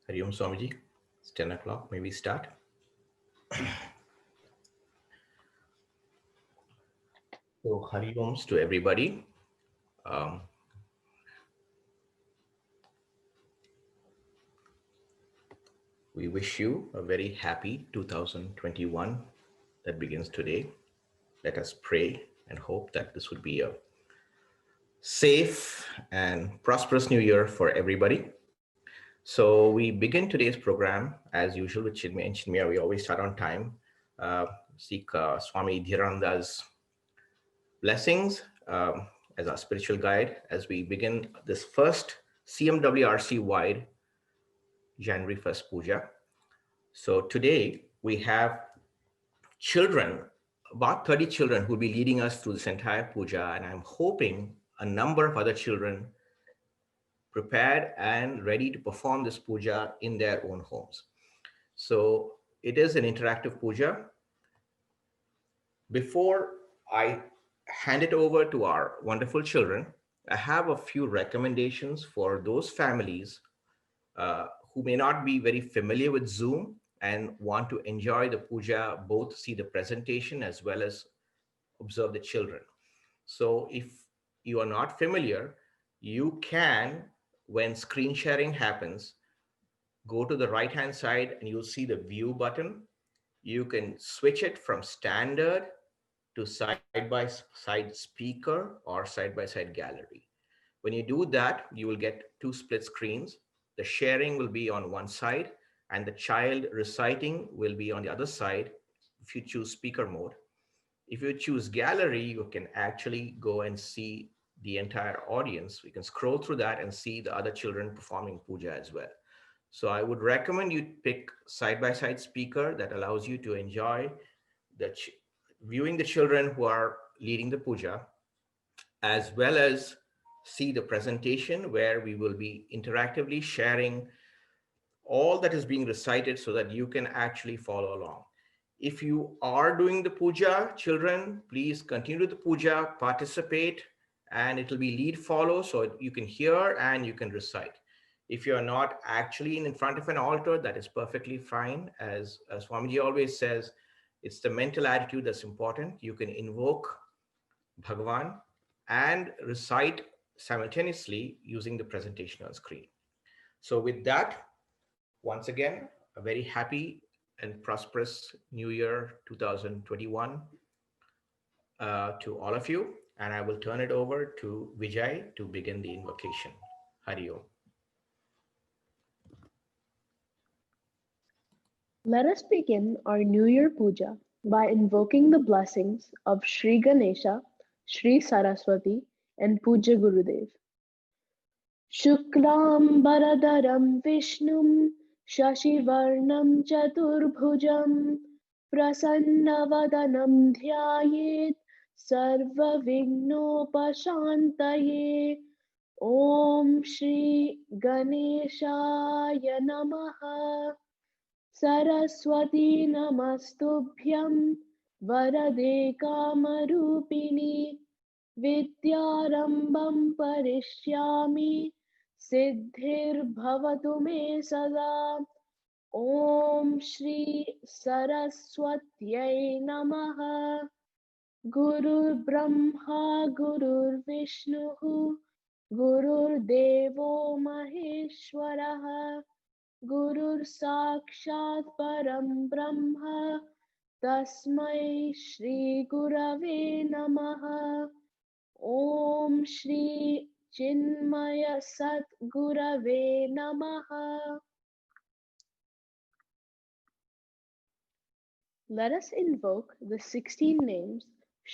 Hari Om Swamiji. It's 10 o'clock. Maybe start. So, Hari Oms to everybody. Um, we wish you a very happy 2021 that begins today. Let us pray and hope that this would be a safe and prosperous new year for everybody. So, we begin today's program as usual with Chinmaya and Chinmaya. We always start on time. Seek Swami Dhiranda's blessings as our spiritual guide as we begin this first CMWRC wide January 1st puja. So today we have children, about 30 children who will be leading us through this entire puja, and I'm hoping a number of other children prepared and ready to perform this puja in their own homes. So it is an interactive puja. Before I hand it over to our wonderful children, I have a few recommendations for those families who may not be very familiar with Zoom and want to enjoy the puja, both see the presentation as well as observe the children. So if you are not familiar, you can, when screen sharing happens, go to the right hand side and you'll see the view button. You can switch it from standard to side by side speaker or side by side gallery. When you do that, you will get two split screens. The sharing will be on one side and the child reciting will be on the other side if you choose speaker mode. If you choose gallery, you can actually go and see the entire audience. We can scroll through that and see the other children performing puja as well. So I would recommend you pick side by side speaker that allows you to enjoy the viewing the children who are leading the puja, as well as see the presentation where we will be interactively sharing all that is being recited so that you can actually follow along. If you are doing the puja, children, please continue the puja, participate, and it will be lead follow so you can hear and you can recite. If you're not actually in front of an altar, that is perfectly fine. As Swamiji always says, it's the mental attitude that's important. You can invoke Bhagavan and recite simultaneously using the presentation on screen. So with that, once again, a very happy and prosperous New Year 2021 to all of you. And I will turn it over to Vijay to begin the invocation. Hari Om. Let us begin our New Year Puja by invoking the blessings of Sri Ganesha, Sri Saraswati, and Puja Gurudev. Shuklam Baradaram Vishnum Shashivarnam Chaturbhujam Prasannavadanam Dhyayet Sarva Vignopashantaye Om Shri Ganeshaya Namaha Saraswati Namastubhyam Varade Kamarupini Vidyarambam Parishyami Siddhir Bhavatu Me Sada Om Shri Saraswatyai Namaha Guru Brahma Guru Vishnu Guru Devo Maheshwaraha Gurur Sakshat Param Brahma Tasmai Shri Gurave Namaha Om Shri Chinmaya Sat Gurave Namaha. Let us invoke the 16 names,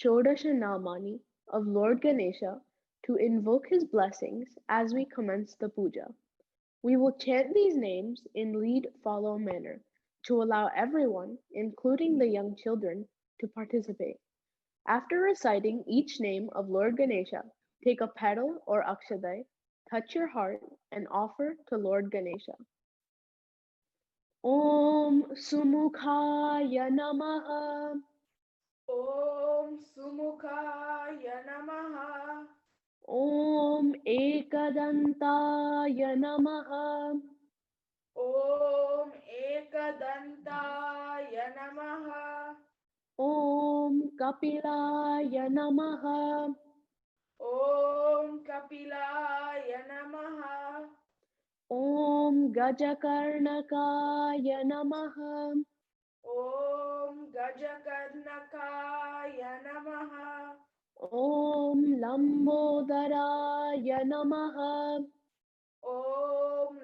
Shodasha Namani, of Lord Ganesha to invoke his blessings as we commence the puja. We will chant these names in lead-follow manner to allow everyone, including the young children, to participate. After reciting each name of Lord Ganesha, take a petal or akshaday, touch your heart, and offer to Lord Ganesha. Om Sumukhaya Namaha. Om Sumukhaya Namaha. Om Ekadantaya Namaha. Om ॐ एकदन्ताय नमः। ॐ कपिलाय नमः। ॐ कपिलाय नमः। ॐ गजकर्णकाय नमः। ॐ गजकर्णकाय नमः। ॐ लम्बोदराय नमः। ॐ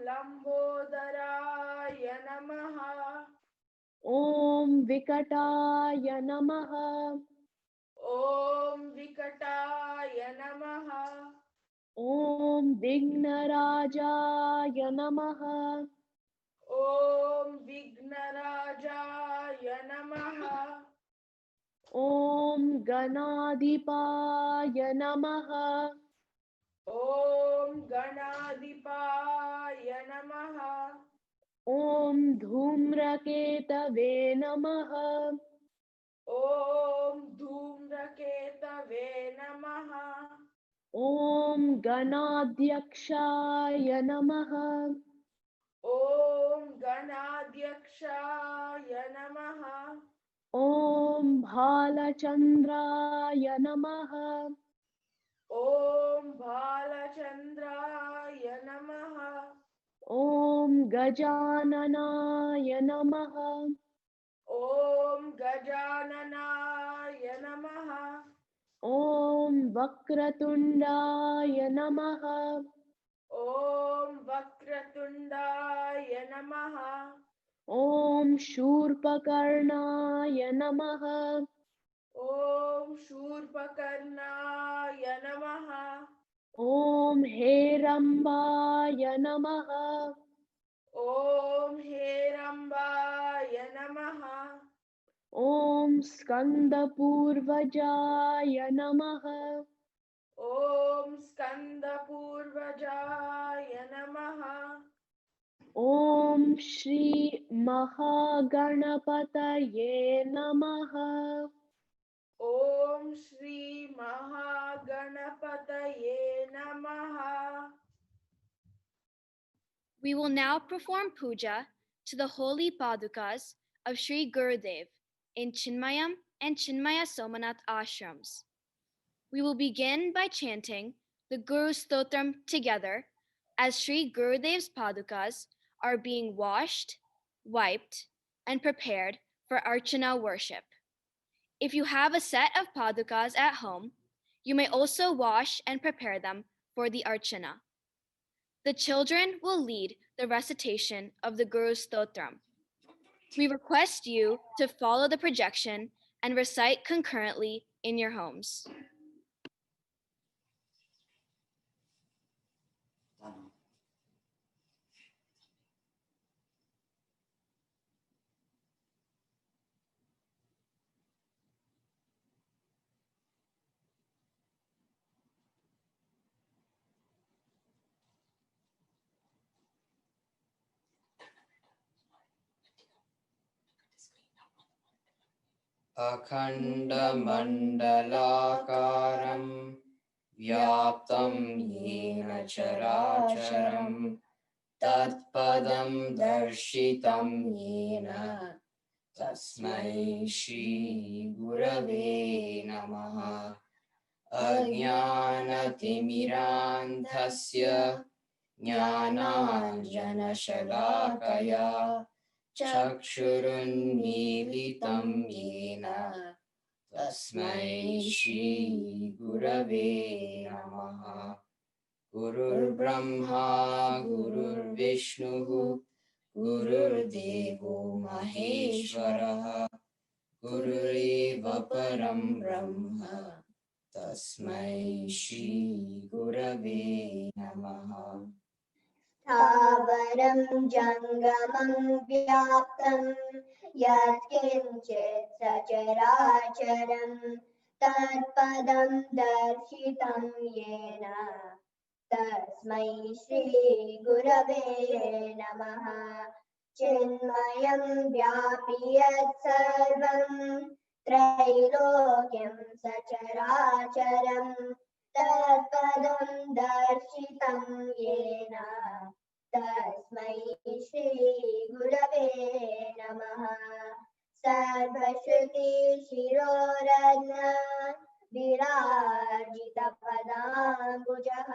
लम्बोदराय नमः। ॐ विकटाय नमः। ॐ विकटाय नमः। ॐ विघ्नराजाय नमः। ॐ विघ्नराजाय नमः। ॐ गणाधिपाय नमः। ॐ गणाधिपाय नमः। ॐ धूम्रकेतवे नमः। ॐ धूम्रकेतवे नमः। ॐ गणाध्यक्षाय नमः। ॐ गणाध्यक्षाय नमः। ॐ भालचन्द्राय नमः। ॐ भालचन्द्राय नमः। ॐ गजाननाय नमः। ॐ गजाननाय नमः। ॐ वक्रतुण्डाय नमः। ॐ वक्रतुण्डाय नमः। ॐ शूर्पकर्णाय नमः। ॐ शूर्पकर्णाय नमः। ॐ हेरम्बाय नमः। ॐ हेरम्बाय नमः। ॐ स्कन्दपूर्वजाय नमः। ॐ स्कन्दपूर्वजाय नमः। ॐ श्री महागणपतये नमः। ॐ श्री महागणपतये नमः. We will now perform puja to the holy padukas of Sri Gurudev in Chinmayam and Chinmaya Somanath ashrams. We will begin by chanting the Guru Stotram together as Sri Gurudev's padukas are being washed, wiped, and prepared for Archana worship. If you have a set of padukas at home, you may also wash and prepare them for the Archana. The children will lead the recitation of the Guru Stotram. We request you to follow the projection and recite concurrently in your homes. अखण्डमण्डलाकारं व्याप्तं येन चराचरं तत्पदं दर्शितं येन तस्मै श्रीगुरवे नमः। अज्ञानतिमिरान्धस्य ज्ञानाञ्जनशलाकया चक्षुरुन्मीलितं येन तस्मै श्रीगुरवे नमः। गुरुर्ब्रह्मा गुरुर्विष्णुः गुरुर्देवो महेश्वरः गुरुरेव परं ब्रह्म तस्मै श्रीगुरवे नमः। स्थावरं जङ्गमं व्याप्तं यत्किञ्चित् सचराचरं तत्पदं दर्शितं येन तस्मै श्रीगुरवे नमः। चिन्मयं व्यापि यत्सर्वं त्रैलोक्यं सचराचरं तत्पदं दर्शितं येन तस्मै श्री शिरोरत्न विराजितपदाम्बुजः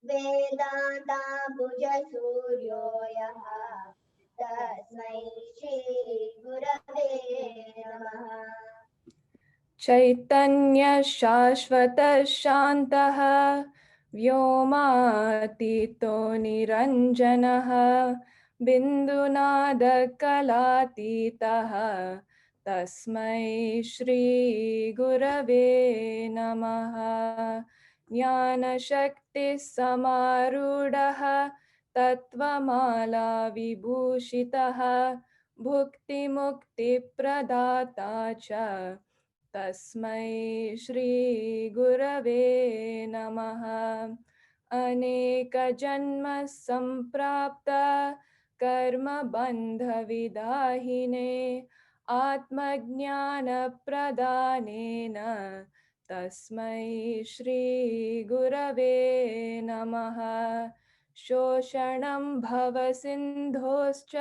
वेदान्ताम्बुजसूर्यो यः तस्मै श्रीगुरवे नमः। चैतन्य शाश्वत शान्तः व्योमातीतो निरञ्जनः बिन्दुनादकलातीतः तस्मै श्रीगुरवे नमः। ज्ञानशक्तिसमारूढः तत्त्वमाला विभूषितः भुक्तिमुक्तिप्रदाता च तस्मै श्रीगुरवे नमः। अनेकजन्मसम्प्राप्त कर्मबन्धविदाहिने आत्मज्ञानप्रदानेन तस्मै श्रीगुरवे नमः। शोषणं भवसिन्धोश्च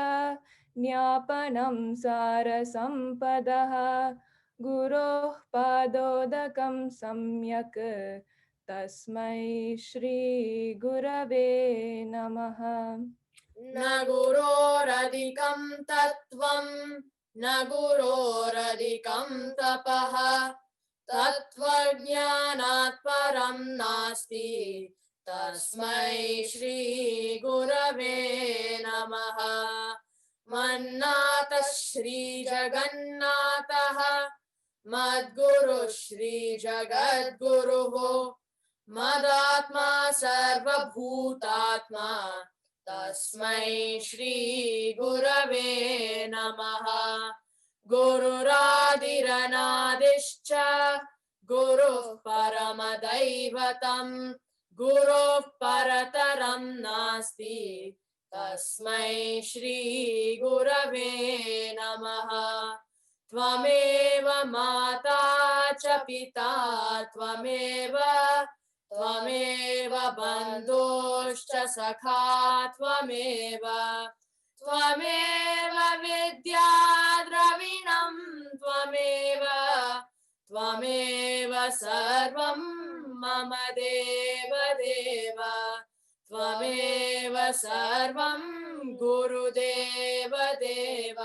ज्ञापनं सारसम्पदः गुरोः पादोदकं सम्यक् तस्मै श्रीगुरवे नमः। न गुरोरधिकं तत्त्वं न गुरोरधिकं तपः तत्त्वज्ञानात् परं नास्ति तस्मै श्रीगुरवे नमः। मन्नाथः श्रीजगन्नाथः मद्गुरुः श्रीजगद्गुरुः मदात्मा सर्वभूतात्मा तस्मै श्रीगुरवे नमः। गुरुरादिरनादिश्च गुरुः परमदैवतं गुरोः परतरं नास्ति तस्मै श्रीगुरवे नमः। त्वमेव माता च पिता त्वमेव बन्धुश्च सखा त्वमेव विद्या द्रविणं त्वमेव सर्वं मम देवदेव त्वमेव सर्वं गुरुदेवदेव।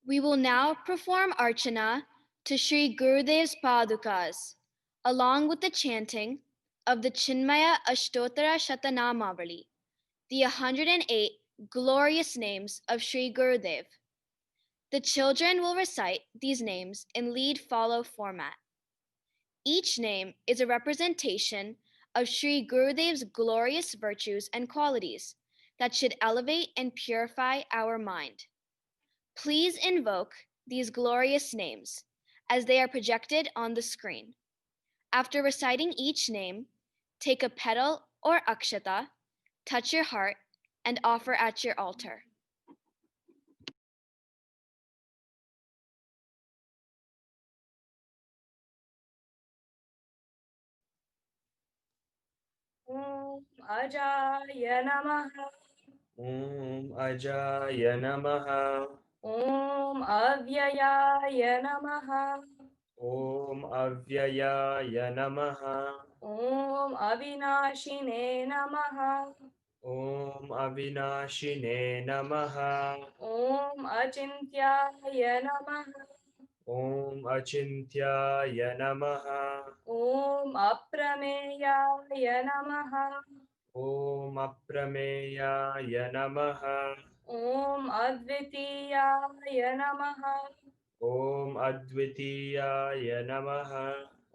We will now perform Archana to Sri Gurudev's Padukas, along with the chanting of the Chinmaya Ashtotara Shatanamavali, the 108 glorious names of Sri Gurudev. The children will recite these names in lead-follow format. Each name is a representation of Sri Gurudev's glorious virtues and qualities that should elevate and purify our mind. Please invoke these glorious names as they are projected on the screen. After reciting each name, take a petal or akshata, touch your heart, and offer at your altar. ॐ अजाय नमः। ॐ अजाय नमः। ॐ अव्ययाय नमः। ॐ अव्ययाय नमः। ॐ अविनाशिने नमः। ॐ अविनाशिने नमः। ॐ अचिन्त्याय नमः। ॐ अचिन्त्याय नमः। ॐ अप्रमेयाय नमः। ॐ अप्रमेयाय नमः। ॐ अद्वितीयाय नमः। ॐ अद्वितीयाय नमः।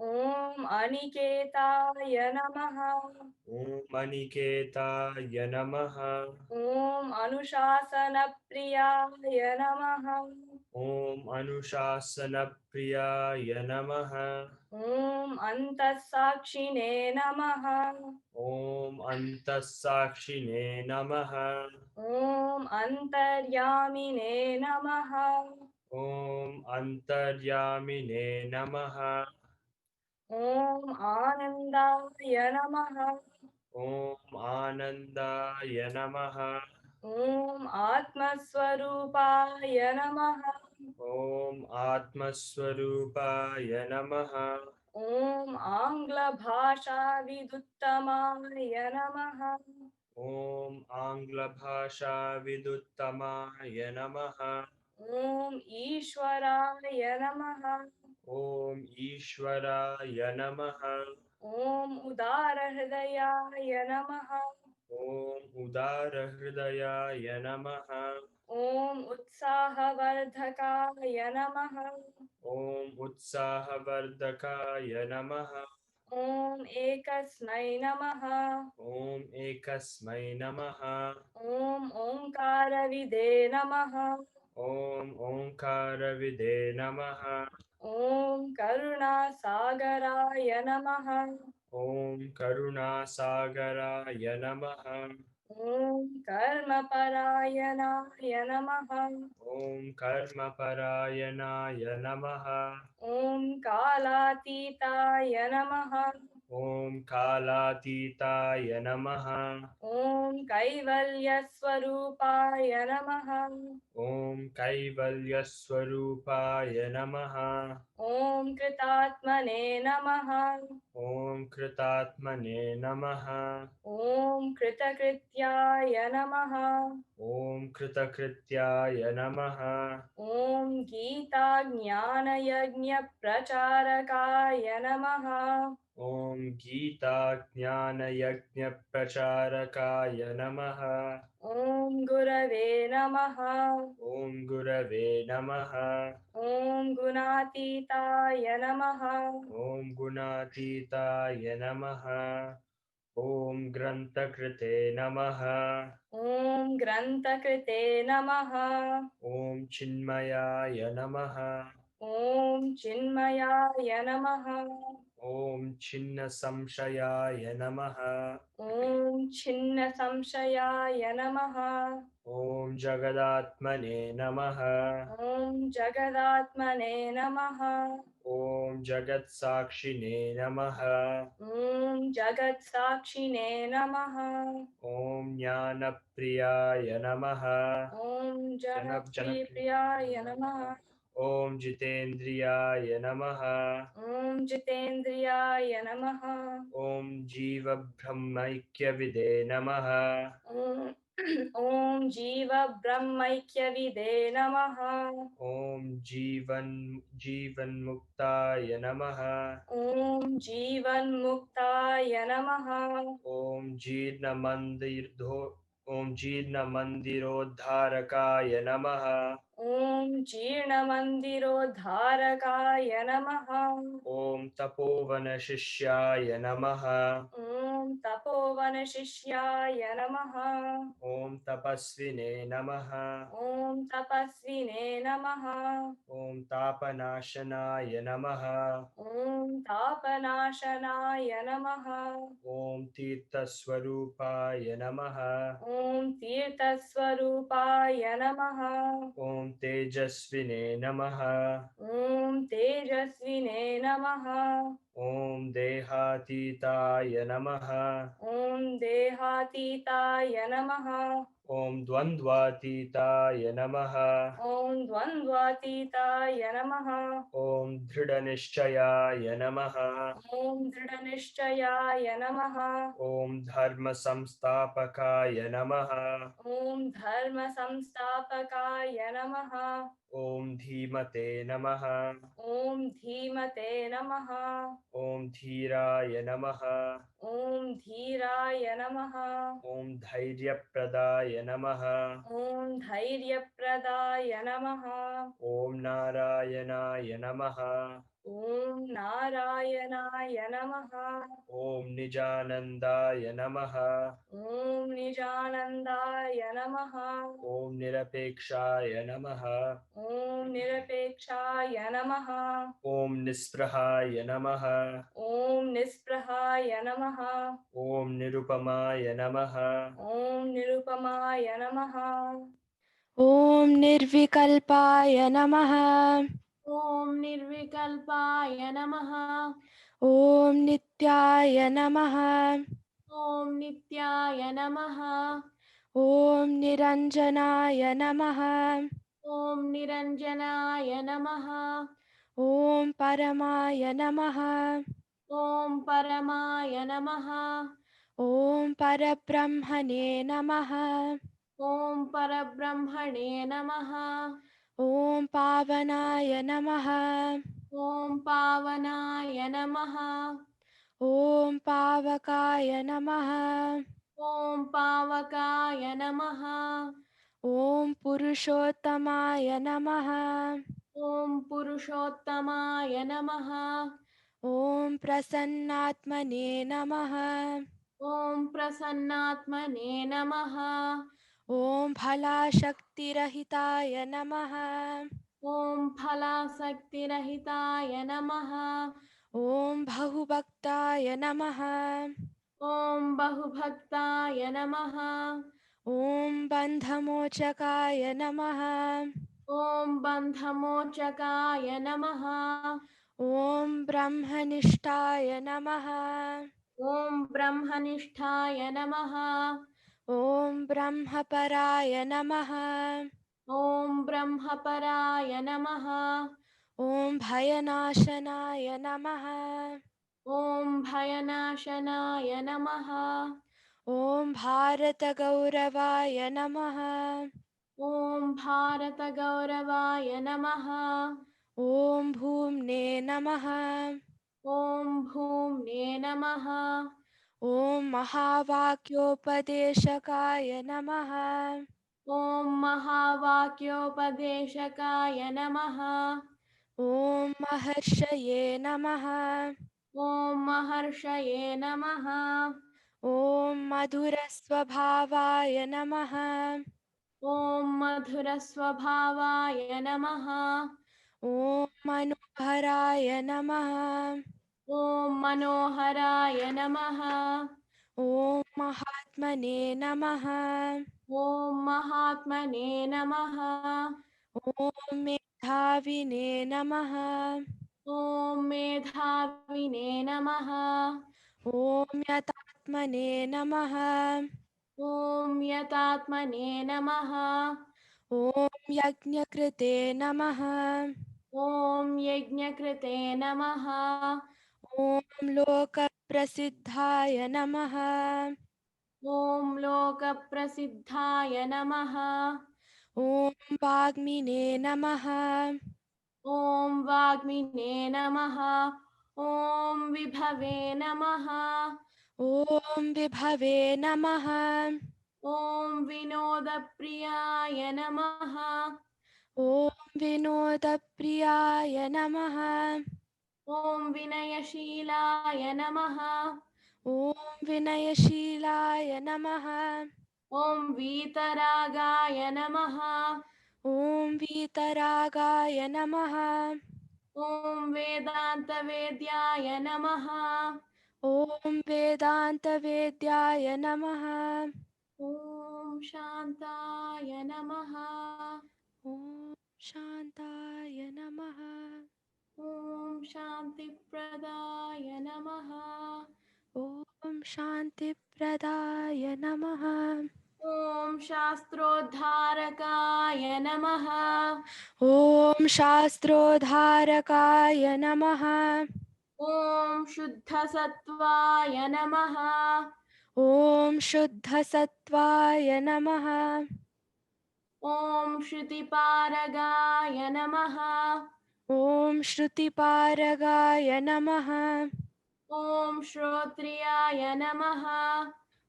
ॐ अनिकेताय नमः। ॐ अनिकेताय नमः। ॐ अनुशासनप्रियाय नमः। ॐ अनुशासनप्रियाय नमः। ॐ अन्तःसाक्षिणे नमः। ॐ अन्तःसाक्षिणे नमः। ॐ अन्तर्यामिने नमः। ॐ अन्तर्यामिने नमः। ॐ आनन्दाय नमः। ॐ आनन्दाय नमः। ॐ आत्मस्वरूपाय नमः ॐ आत्मस्वरूपाय नमः ॐ आङ्ग्लभाषाविदुत्तमाय नमः ॐ आङ्ग्लभाषाविदुत्तमाय नमः ॐ ईश्वराय नमः ॐ ईश्वराय नमः ॐ उदारहृदयाय नमः ॐ उदारहृदयाय नमः ॐ उत्साहवर्धकाय नमः ॐ उत्साहवर्धकाय नमः ॐ एकस्मै नमः ॐ एकस्मै नमः ॐ ओङ्कारविदे नमः ॐ ओङ्कारविदे नमः ॐ करुणासागराय नमः ॐ करुणासागराय नमः ॐ कर्मपरायणाय नमः ॐ कर्मपरायणाय नमः ॐ कालातीताय नमः ॐ कालातीताय नमः ॐ कैवल्यस्वरूपाय नमः ॐ कैवल्यस्वरूपाय नमः ॐ कृतात्मने नमः ॐ कृतात्मने नमः ॐ कृतकृत्याय नमः ॐ कृतकृत्याय नमः ॐ गीताज्ञानयज्ञप्रचारकाय नमः ॐ गीताज्ञानयज्ञप्रचारकाय नमः ॐ गुरवे नमः ॐ गुरवे नमः ॐ गुणातीताय नमः ॐ गुणातीताय नमः ॐ ग्रन्थकृते नमः ॐ ग्रन्थकृते नमः ॐ चिन्मयाय नमः ॐ चिन्मयाय नमः ॐ छिन्नसंशयाय नमः ॐ छिन्नसंशयाय नमः ॐ जगदात्मने नमः ॐ जगदात्मने नमः ॐ जगत्साक्षिणे नमः ॐ जगत्साक्षिणे नमः ॐ ज्ञानप्रियाय नमः ॐ जनप्रियाय नमः ॐ जितेन्द्रियाय नमः ॐ जितेन्द्रियाय नमः ॐ जीवब्रह्मैक्यविदे नमः ॐ जीवब्रह्मैक्यविदे नमः ॐ जीवन्मुक्ताय नमः ॐ जीवन्मुक्ताय नमः ॐ जीर्णमन्दिरोद्धारकाय नमः ॐ जीर्णमन्दिरोद्धारकाय नमः ॐ तपोवनशिष्याय नमः ॐ तपोवनशिष्याय नमः ॐ तपस्विने नमः ॐ तपस्विने नमः ॐ तापनाशनाय नमः ॐ तापनाशनाय नमः ॐ तीर्थस्वरूपाय नमः ॐ तीर्थस्वरूपाय नमः ॐ तेजस्विने नमः ॐ तेजस्विने नमः ॐ देहातीताय नमः ॐ देहातीताय नमः ॐ द्वन्द्वातीताय नमः ॐ द्वन्द्वातीताय नमः ॐ दृढनिश्चयाय नमः ॐ दृढनिश्चयाय नमः ॐ धर्मसंस्थापकाय नमः ॐ धर्मसंस्थापकाय नमः ॐ धीमते नमः ॐ धीमते नमः ॐ धीराय नमः ॐ धीराय नमः ॐ धैर्यप्रदाय नमः ॐ धैर्यप्रदाय नमः ॐ नारायणाय नमः ॐ नारायणाय नमः ॐ निजानन्दाय नमः ॐ निजानन्दाय नमः ॐ निरपेक्षाय नमः ॐ निरपेक्षाय नमः ॐ निःस्पृहाय नमः ॐ निःस्पृहाय नमः ॐ निरुपमाय नमः ॐ निरुपमाय नमः ॐ निर्विकल्पाय नमः ॐ निर्विकल्पाय नमः ॐ नित्याय नमः ॐ नित्याय नमः ॐ निरञ्जनाय नमः। ॐ निरञ्जनाय नमः। ॐ परमाय नमः। ॐ परमाय नमः। ॐ परब्रह्मणे नमः। ॐ परब्रह्मणे नमः। ॐ पावनाय नमः। ॐ पावनाय नमः। ॐ पावकाय नमः। ॐ पावकाय नमः। ॐ पुरुषोत्तमाय नमः। ॐ पुरुषोत्तमाय नमः। ॐ प्रसन्नात्मने नमः। ॐ प्रसन्नात्मने नमः। ॐ फलाशक्तिरहिताय नमः। ॐ फलासक्तिरहिताय नमः। ॐ बहुभक्ताय नमः। ॐ बहुभक्ताय नमः। ॐ बन्धमोचकाय नमः। ॐ बन्धमोचकाय नमः। ॐ ब्रह्मनिष्ठाय नमः। ॐ ब्रह्मनिष्ठाय नमः। ॐ ब्रह्मपराय नमः। ॐ ब्रह्मपराय नमः। ॐ भयनाशनाय नमः। ॐ भयनाशनाय नमः। ॐ भारतगौरवाय नमः। ॐ भारतगौरवाय नमः। ॐ भूम्ने नमः। ॐ भूम्ने नमः। ॐ महावाक्योपदेशकाय नमः। ॐ महावाक्योपदेशकाय नमः। ॐ महर्षये नमः। ॐ महर्षये नमः। ॐ मधुरस्वभावाय नमः। ॐ मधुरस्वभावाय नमः। ॐ मनोहराय नमः। ॐ मनोहराय नमः। ॐ महात्मने नमः। ॐ महात्मने नमः। ॐ मेधाविने नमः। ॐ मेधाविने नमः। ॐ यतात्मने नमः। ॐ यतात्मने नमः। ॐ यज्ञकृते नमः। ॐ यज्ञकृते नमः। ॐ लोकप्रसिद्धाय नमः। ॐ लोकप्रसिद्धाय नमः। ॐ वाग्मिने नमः। ॐ वाग्मिने नमः। ॐ विभवे नमः। ॐ विभवे नमः। ॐ विनोदप्रियाय नमः। ॐ विनोदप्रियाय नमः। ॐ विनयशीलाय नमः। ॐ विनयशीलाय नमः। ॐ वीतरागाय नमः। ॐ वीतरागाय नमः। ॐ वेदान्तवेद्याय नमः। ॐ वेदान्तवेद्याय नमः। ॐ शान्ताय नमः। ॐ शान्ताय नमः। ॐ शान्तिप्रदाय नमः। ॐ शान्तिप्रदाय नमः। ॐ शास्त्रोद्धारकाय नमः। ॐ शास्त्रोद्धारकाय नमः। ॐ शुद्धसत्त्वाय नमः। ॐ शुद्धसत्त्वाय नमः। ॐ श्रुतिपारगाय नमः। ॐ श्रुतिपारगाय नमः। ॐ श्रोत्रियाय नमः।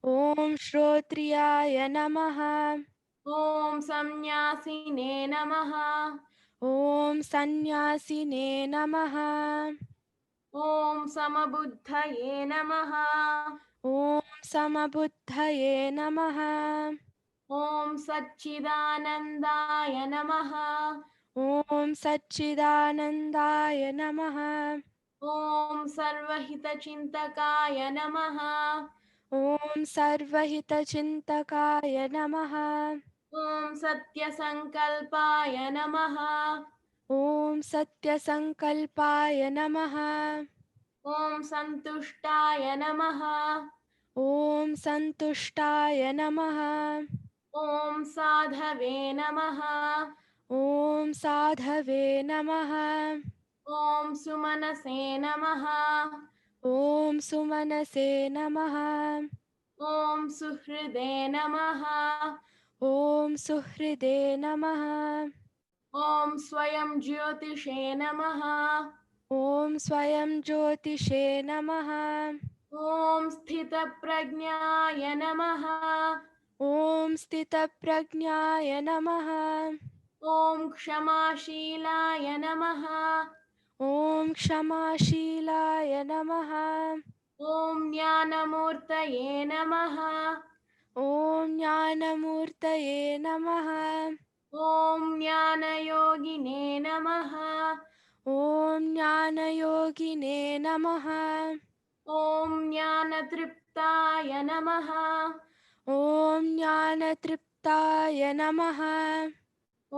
ॐ श्रोत्रियाय नमः। ॐ संन्यासिने नमः। ॐ सन्न्यासिने नमः। ॐ समबुद्धये नमः। ॐ समबुद्धये नमः। ॐ सच्चिदानन्दाय नमः। ॐ सच्चिदानन्दाय नमः। ॐ सर्वहितचिन्तकाय नमः। ॐ सर्वहितचिन्तकाय नमः। ॐ सत्यसङ्कल्पाय नमः। ॐ सत्यसङ्कल्पाय नमः। ॐ सन्तुष्टाय नमः। ॐ सन्तुष्टाय नमः। ॐ साधवे नमः ॐ साधवे नमः ॐ सुमनसे नमः ॐ सुमनसे नमः ॐ सुहृदे नमः ॐ सुहृदे नमः ॐ स्वयं ज्योतिषे नमः ॐ स्वयं ज्योतिषे नमः ॐ स्थितप्रज्ञाय नमः ॐ स्थितप्रज्ञाय नमः ॐ क्षमाशीलाय नमः ॐ क्षमाशीलाय नमः ॐ ज्ञानमूर्तये नमः ॐ ज्ञानमूर्तये नमः ॐ ज्ञानयोगिने नमः ॐ ज्ञानयोगिने नमः ॐ ज्ञानतृप्ताय नमः ॐ ज्ञानतृप्ताय नमः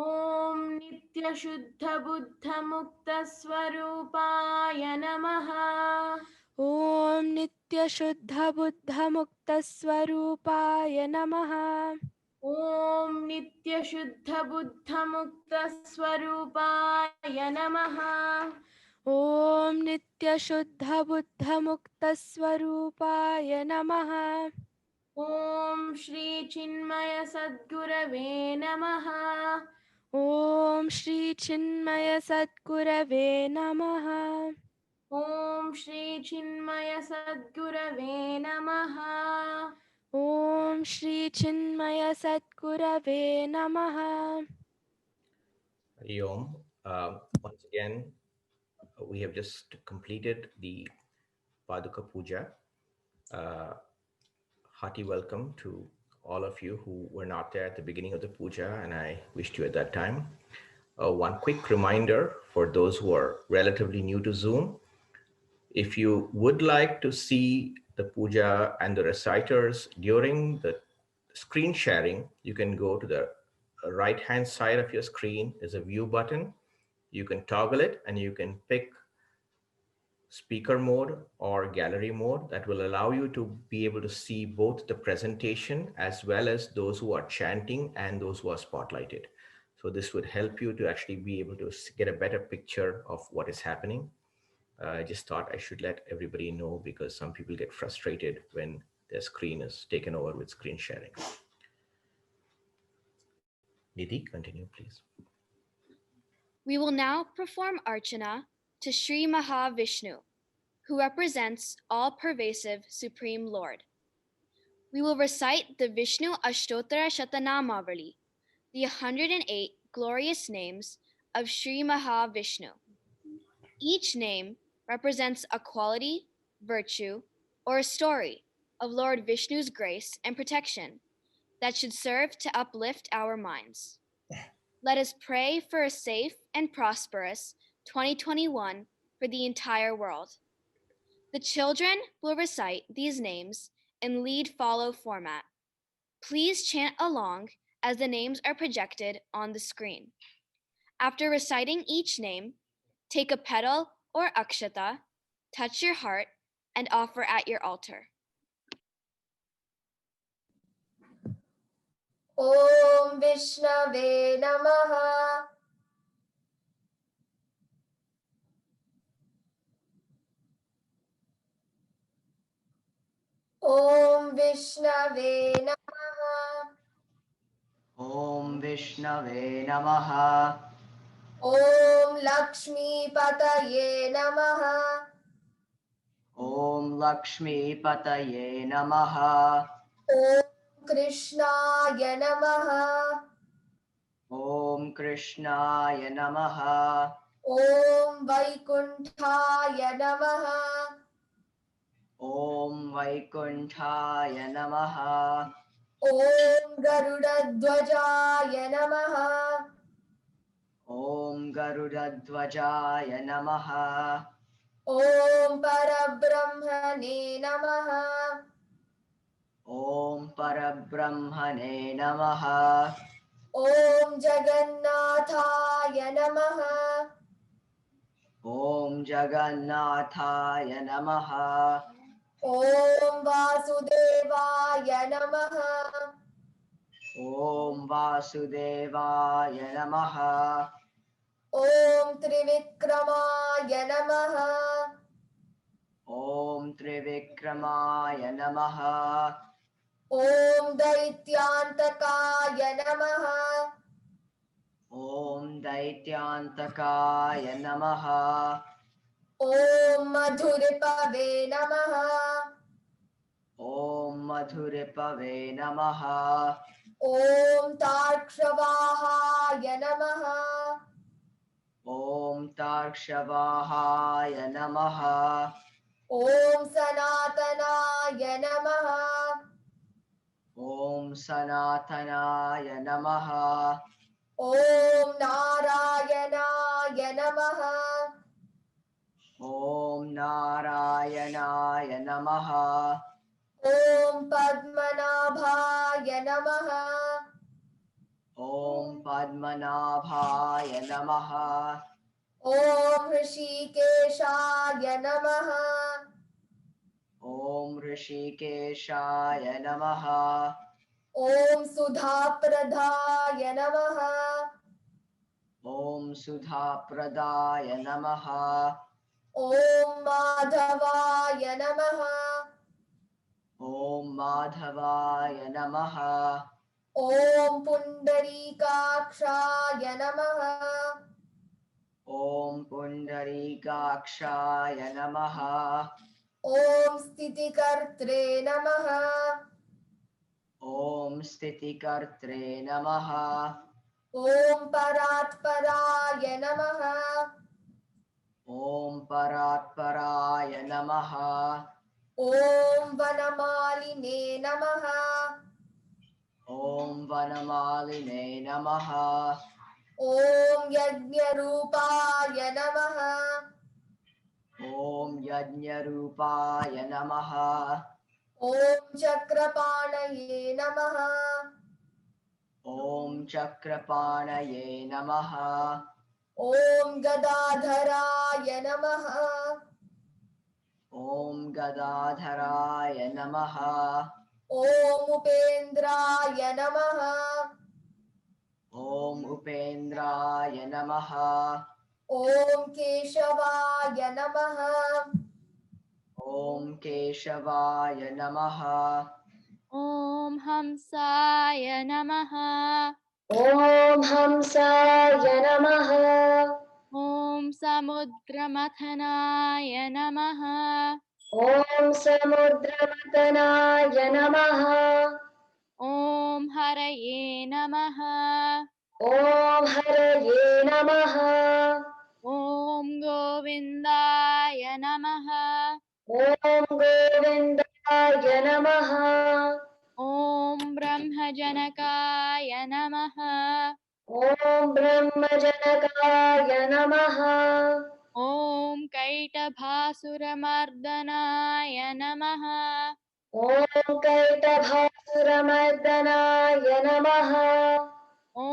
ॐ नित्यशुद्धबुद्धमुक्तस्वरूपाय नमः ॐ नित्यशुद्धबुद्धमुक्तस्वरूपाय नमः ॐ नित्यशुद्धबुद्धमुक्तस्वरूपाय नमः ॐ नित्यशुद्धबुद्धमुक्तस्वरूपाय नमः ॐ श्रीचिन्मयसद्गुरवे नमः ॐ श्रीचिन्मयसद्गुरवे नमः ॐ श्रीचिन्मयसद्गुरवे नमः ॐ श्रीचिन्मयसद्गुरवे नमः Hari Om. Once again, we have just completed the Paduka Puja. Uh, Hearty welcome to all of you who were not there at the beginning of the puja, and I wished you at that time. One quick reminder for those who are relatively new to Zoom: if you would like to see the puja and the reciters during the screen sharing, you can go to the right hand side of your screen. There's a view button. You can toggle it and you can pick speaker mode or gallery mode. That will allow you to be able to see both the presentation as well as those who are chanting and those who are spotlighted. So this would help you to actually be able to get a better picture of what is happening. I just thought I should let everybody know because some people get frustrated when their screen is taken over with screen sharing. Nidhi, continue, please. We will now perform Archana to Sri Mahavishnu, who represents all-pervasive Supreme Lord. We will recite the Vishnu Ashtotara Shatanamavali, the 108 glorious names of Sri Mahavishnu. Each name represents a quality, virtue, or a story of Lord Vishnu's grace and protection that should serve to uplift our minds. Let us pray for a safe and prosperous 2021 for the entire world. The children will recite these names in lead-follow format. Please chant along as the names are projected on the screen. After reciting each name, take a petal or akshata, touch your heart, and offer at your altar. ॐ विष्णवे नमः ॐ विष्णवे नमः ॐ विष्णवे नमः ॐ लक्ष्मीपतये नमः ॐ लक्ष्मीपतये नमः ॐ कृष्णाय नमः ॐ कृष्णाय नमः ॐ वैकुण्ठाय नमः ॐ वैकुण्ठाय नमः ॐ गरुडध्वजाय नमः ॐ गरुडध्वजाय नमः ॐ परब्रह्मणे नमः ॐ परब्रह्मणे नमः ॐ जगन्नाथाय नमः ॐ जगन्नाथाय नमः ॐ वासुदेवाय नमः ॐ वासुदेवाय नमः ॐ त्रिविक्रमाय नमः ॐ त्रिविक्रमाय नमः ॐ दैत्यान्तकाय नमः ॐ दैत्यान्तकाय नमः ॐ मधुरिपवे नमः ॐ मधुरिपवे नमः ॐ तार्क्षवाहाय नमः ॐ तार्क्षवाहाय नमः ॐ सनातनाय नमः ॐ सनातनाय नमः ॐ नारायणाय नमः ॐ नारायणाय नमः ॐ पद्मनाभाय नमः ॐ पद्मनाभाय नमः ॐ ऋषिकेशाय नमः ॐ ऋषिकेशाय नमः ॐ सुधाप्रदाय नमः ॐ सुधाप्रदाय नमः ॐ माधवाय नमः ॐ माधवाय नमः ॐ पुण्डरीकाक्षाय नमः ॐ पुण्डरीकाक्षाय नमः ॐ स्थितिकर्त्रे नमः ॐ स्थितिकर्त्रे नमः ॐ परात्पराय नमः ॐ परात्पराय नमः ॐ वनमालिने नमः ॐ वनमालिने नमः ॐ यज्ञरूपाय नमः ॐ यज्ञरूपाय नमः ॐ चक्रपाणये नमः ॐ चक्रपाणये नमः ॐ गदाधराय नमः ॐ गदाधराय नमः ॐ उपेन्द्राय नमः ॐ उपेन्द्राय नमः ॐ केशवाय नमः ॐ केशवाय नमः ॐ हंसाय नमः ॐ हंसाय नमः ॐ समुद्रमथनाय नमः ॐ समुद्रमतनाय नमः ॐ हरये नमः ॐ हरये नमः ॐ गोविन्दाय नमः ॐ गोविन्दाय नमः ॐ ब्रह्मजनकाय नमः ॐ ब्रह्मजनकाय नमः ॐ कैटभासुरमर्दनाय नमः ॐ कैटभासुरमर्दनाय नमः ॐ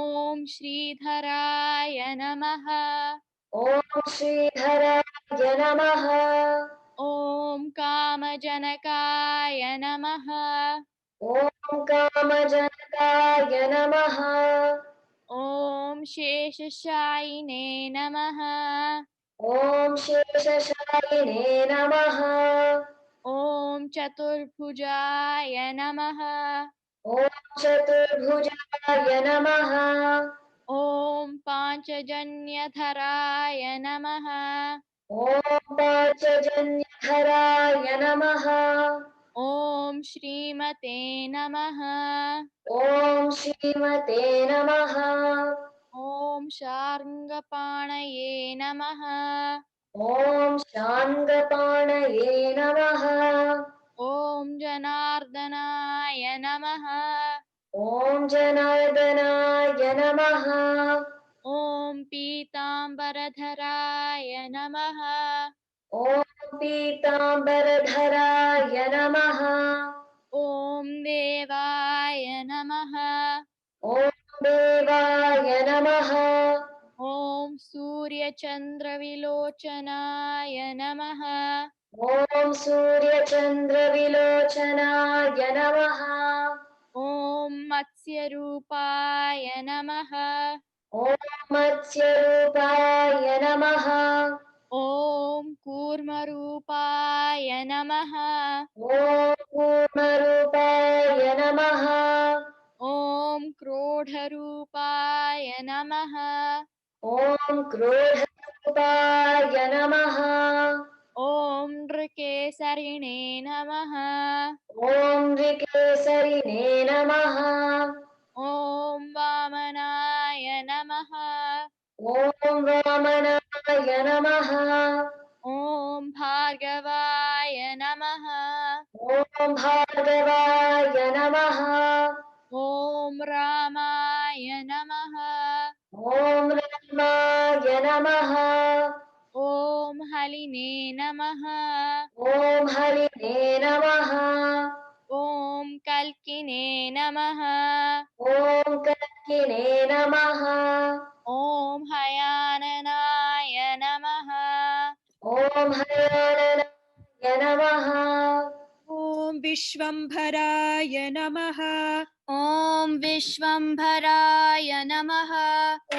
श्रीधराय नमः ॐ श्रीधराय नमः ॐ कामजनकाय नमः ॐ कामजनकाय नमः ॐ शेषशायिने नमः ॐ शेषशायिने नमः ॐ चतुर्भुजाय नमः ॐ चतुर्भुजाय नमः ॐ पाञ्चजन्यधराय नमः ॐ पाञ्चजन्यधराय नमः ॐ श्रीमते नमः ॐ श्रीमते नमः ॐ शार्ङ्गपाणये नमः ॐ शाङ्गपाणये नमः ॐ जनार्दनाय नमः ॐ जनार्दनाय नमः ॐ पीताम्बरधराय नमः ॐ पीताम्बरधराय नमः ॐ देवाय नमः ॐ देवाय नमः ॐ सूर्यचन्द्रविलोचनाय नमः ॐ सूर्यचन्द्रविलोचनाय नमः ॐ मत्स्यरूपाय नमः ॐ मत्स्यरूपाय नमः ॐ कूर्मरूपाय नमः ॐ कूर्मरूपाय नमः ॐ क्रोधरूपाय नमः ॐ क्रोधरूपाय नमः ॐ नृकेसरिणे नमः ॐ विकेसरिणे नमः ॐ वामनाय नमः ॐ वामनाय नमः ॐ भार्गवाय नमः ॐ भार्गवाय नमः ॐ रामाय नमः ॐ रामाय नमः ॐ हलिने नमः ॐ हरिणे नमः ॐ कल्किने नमः ॐ कल्किने नमः ॐ हयाननाय नमः ॐ हयाननाय नमः ॐ विश्वम्भराय नमः ॐ विश्वम्भराय नमः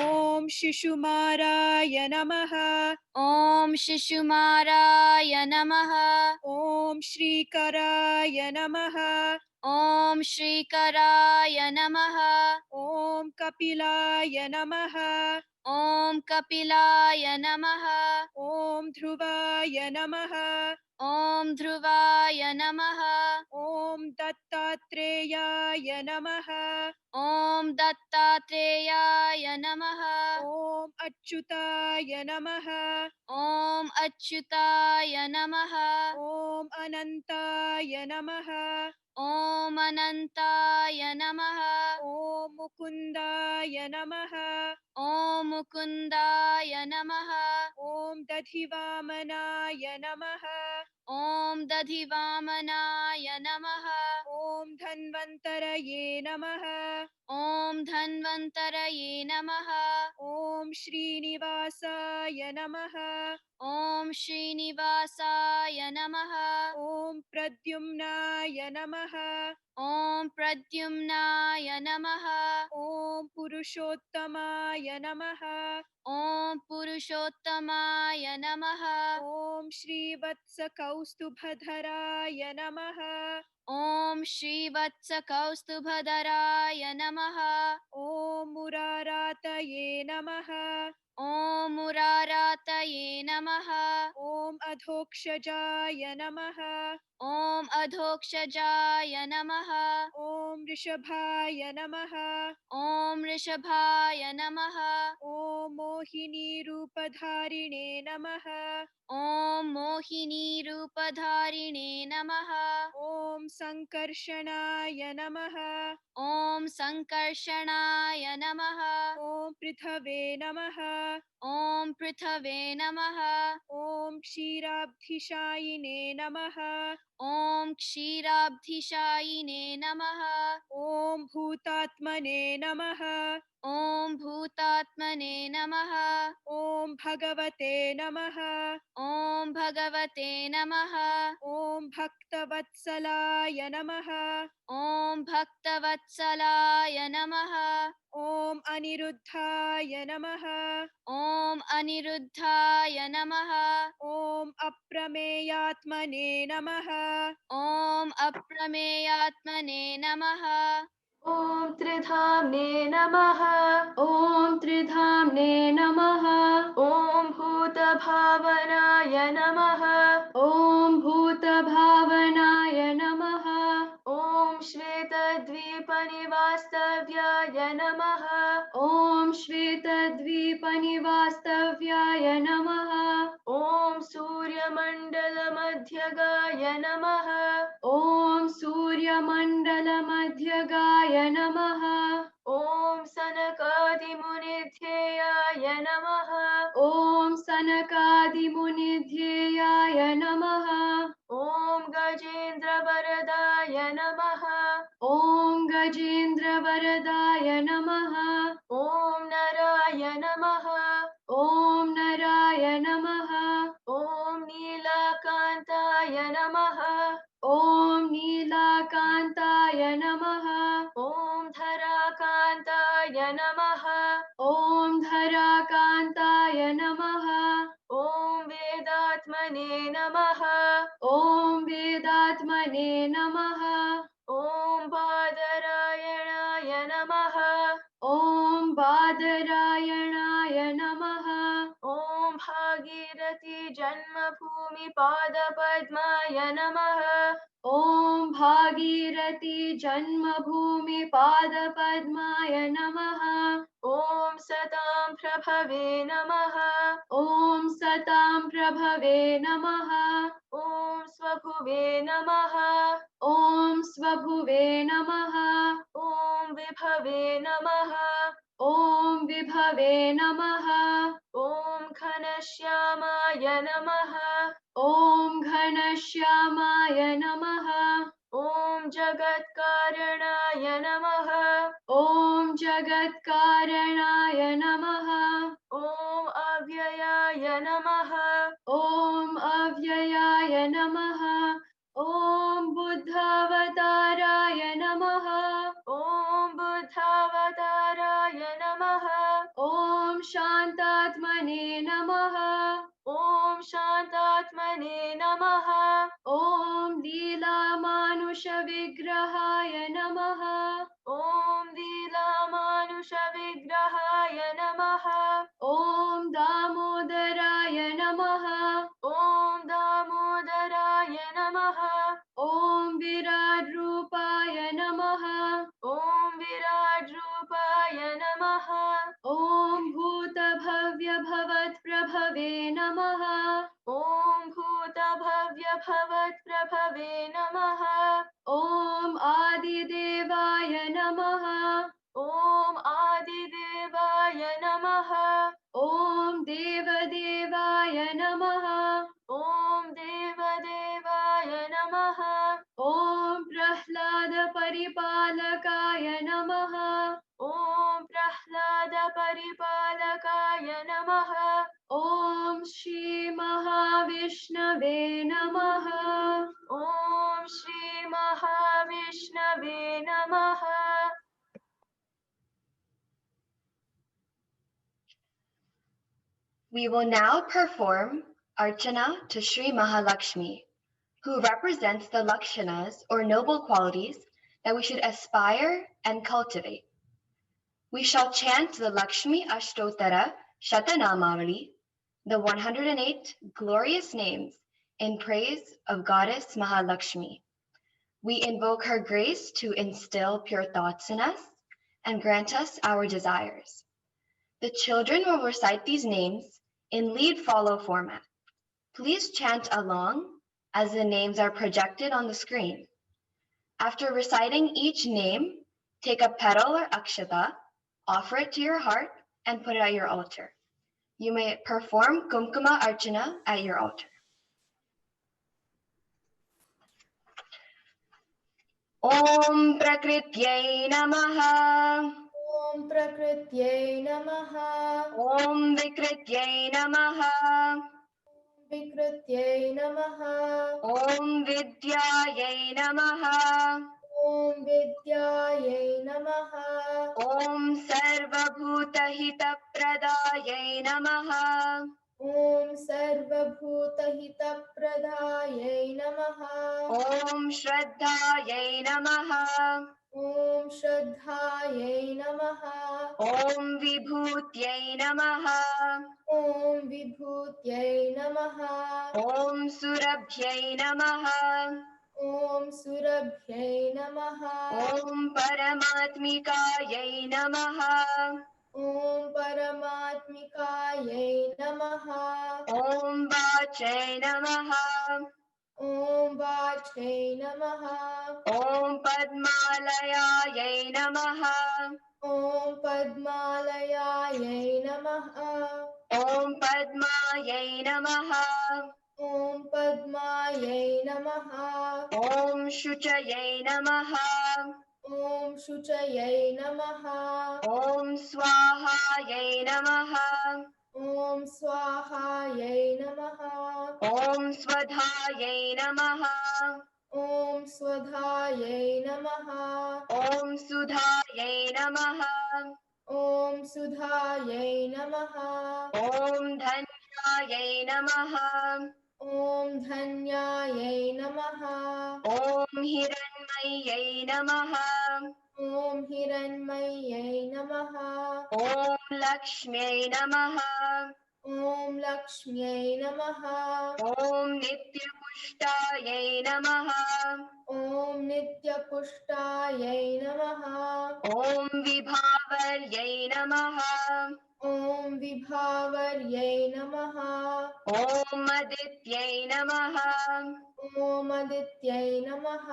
ॐ शिशुमाराय नमः ॐ शिशुमाराय नमः ॐ श्रीकराय नमः ॐ श्रीकराय नमः ॐ कपिलाय नमः ॐ कपिलाय नमः ॐ ध्रुवाय नमः ॐ ध्रुवाय नमः ॐ दत्तात्रेयाय नमः ॐ दत्तात्रेयाय नमः ॐ अच्युताय नमः ॐ अच्युताय नमः ॐ अनन्ताय नमः ॐ अनन्ताय नमः ॐ मुकुन्दाय नमः ॐ मुकुन्दाय नमः ॐ दधिवामनाय नमः ॐ दधिवामनाय नमः ॐ धन्वन्तरये नमः ॐ धन्वन्तरये नमः ॐ श्रीनिवासाय नमः ॐ श्रीनिवासाय नमः ॐ प्रद्युम्नाय नमः ॐ प्रद्युम्नाय नमः ॐ पुरुषोत्तमाय नमः ॐ पुरुषोत्तमाय नमः ॐ श्रीवत्सकौस्तुभधराय नमः ॐ श्रीवत्सकौस्तुभधराय नमः ॐ मुरारातये नमः ॐ मुरारातये नमः ॐ अधोक्षजाय नमः ॐ अधोक्षजाय नमः ॐ ऋषभाय नमः ॐ ऋषभाय नमः ॐ मोहिनीरूपधारिणे नमः ॐ मोहिनीरूपधारिणे नमः ॐ सङ्कर्षणाय नमः ॐ सङ्कर्षणाय नमः ॐ पृथवे नमः ॐ पृथवे नमः ॐ क्षीराब्धिशायिने नमः ॐ क्षीराब्धिशायिने नमः ॐ भूतात्मने नमः ॐ भूतात्मने नमः ॐ भगवते नमः ॐ भगवते नमः ॐ भक्तवत्सलाय नमः ॐ भक्तवत्सलाय नमः ॐ अनिरुद्धाय नमः ॐ अनिरुद्धाय नमः ॐ अप्रमेयात्मने नमः ॐ अप्रमेयात्मने नमः ॐ त्रिधाम्ने नमः ॐ त्रिधाम्ने नमः ॐ भूतभावनाय नमः ॐ भूतभावनाय नमः ॐ श्वेतद्वीपनिवास्तव्याय नमः ॐ श्वेतद्वीपनिवास्तव्याय नमः ॐ सूर्यमण्डलमध्यगाय नमः ॐ सूर्यमण्डलमध्यगाय नमः ॐ सनकादिमुनिध्येयाय नमः ॐ सनकादिमुनिध्येयाय नमः ॐ गजेन्द्रवरदाय नमः ॐ गजेन्द्रवरदाय नमः ॐ नराय नमः ॐ नराय नमः ॐ नीलाकान्ताय नमः ॐ नीलाकान्ताय नमः ॐ धरा नमः ॐ वेदात्मने नमः ॐ वेदात्मने नमः ॐ बादरायणाय नमः ॐ बादरायणाय नमः ॐ भागीरथी जन्मभूमि पादपद्माय नमः ॐ भागीरथी जन्मभूमि पादपद्माय नमः ॐ सतां प्रभवे नमः ॐ सतां प्रभवे नमः ॐ स्वभुवे नमः ॐ स्वभुवे नमः ॐ विभवे नमः ॐ विभवे नमः ॐ घनश्यामाय नमः ॐ घनश्यामाय नमः ॐ जगत्कारणाय नमः ॐ जगत्कारणाय नमः ॐ अव्ययाय नमः ॐ अव्ययाय नमः ॐ बुद्धावताराय नमः ॐ बुद्धावताराय नमः ॐ शान्तात्मने नमः ॐ शान्तात्मने नमः ॐ लीलामानुषविग्रहाय नमः ॐ लीलामानुषविग्रहाय नमः ॐ दामोदराय नमः ॐ दामोदराय नमः ॐ विराड्रूपाय नमः ॐ विराड्रूपाय नमः ॐ भूतभव्यभवत्प्रभवे नमः ॐ भूतभव्यभवत्प्रभवे नमः ॐ आदिदेवाय नमः ॐ आदिदेवाय नमः ॐ देवदेवाय नमः ॐ देवदेवाय नमः ॐ प्रह्लादपरिपालकाय नमः ॐ प्रह्लादपरिपालकाय नमः ॐ श्रीमहाविष्णवे नमः ॐ श्रीमहाविष्णवे नमः We will now perform Archana to Sri Mahalakshmi, who represents the Lakshanas or noble qualities that we should aspire and cultivate. We shall chant the Lakshmi Ashtotara Shatanamavali, the 108 glorious names in praise of Goddess Mahalakshmi. We invoke her grace to instill pure thoughts in us and grant us our desires. The children will recite these names in lead-follow format. Please chant along as the names are projected on the screen. After reciting each name, take a petal or akshata, offer it to your heart, and put it at your altar. You may perform Kumkuma Archana at your altar. Om Prakrityai Namaha. ॐ प्रकृत्यै नमः Om Vikrityai Namaha. विकृत्यै नमः Om Vidyayai Namaha. ॐ विद्यायै नमः Om Sarvabhutahitapradayai Namaha. ॐ सर्वभूतहितप्रदायै नमः Om Shraddhayai Namaha. ॐ श्रद्धायै नमः Om Vibhutyai Namaha. ॐ विभूत्यै नमः Om Surabhyai Namaha. ॐ सुरभ्यै नमः Om Paramatmikayai Namaha. ॐ परमात्मिकायै नमः Om Vachai Namaha. ॐ वाच्यै नमः Om Padmalayayai Namaha. ॐ पद्मालयायै नमः Om Padmayai Namaha. ॐ पद्मायै नमः Om Shuchayai Namaha. ॐ शुचयै नमः Om Swahayai Namaha. ॐ स्वाहायै नमः Om Swadhayai Namaha. ॐ स्वधायै नमः Om Sudhayai Namaha. ॐ सुधायै नमः ॐ धन्यायै नमः ॐ धन्यायै नमः ॐ हिरण्मय्यै नमः ॐ हिरण्मय्यै नमः ॐ लक्ष्म्यै नमः ॐ लक्ष्म्यै नमः ॐ नित्यपुष्टायै नमः ॐ नित्यपुष्टायै नमः ॐ विभावर्यै नमः ॐ विभावर्यै नमः ॐ अदित्यै नमः ॐ अदित्यै नमः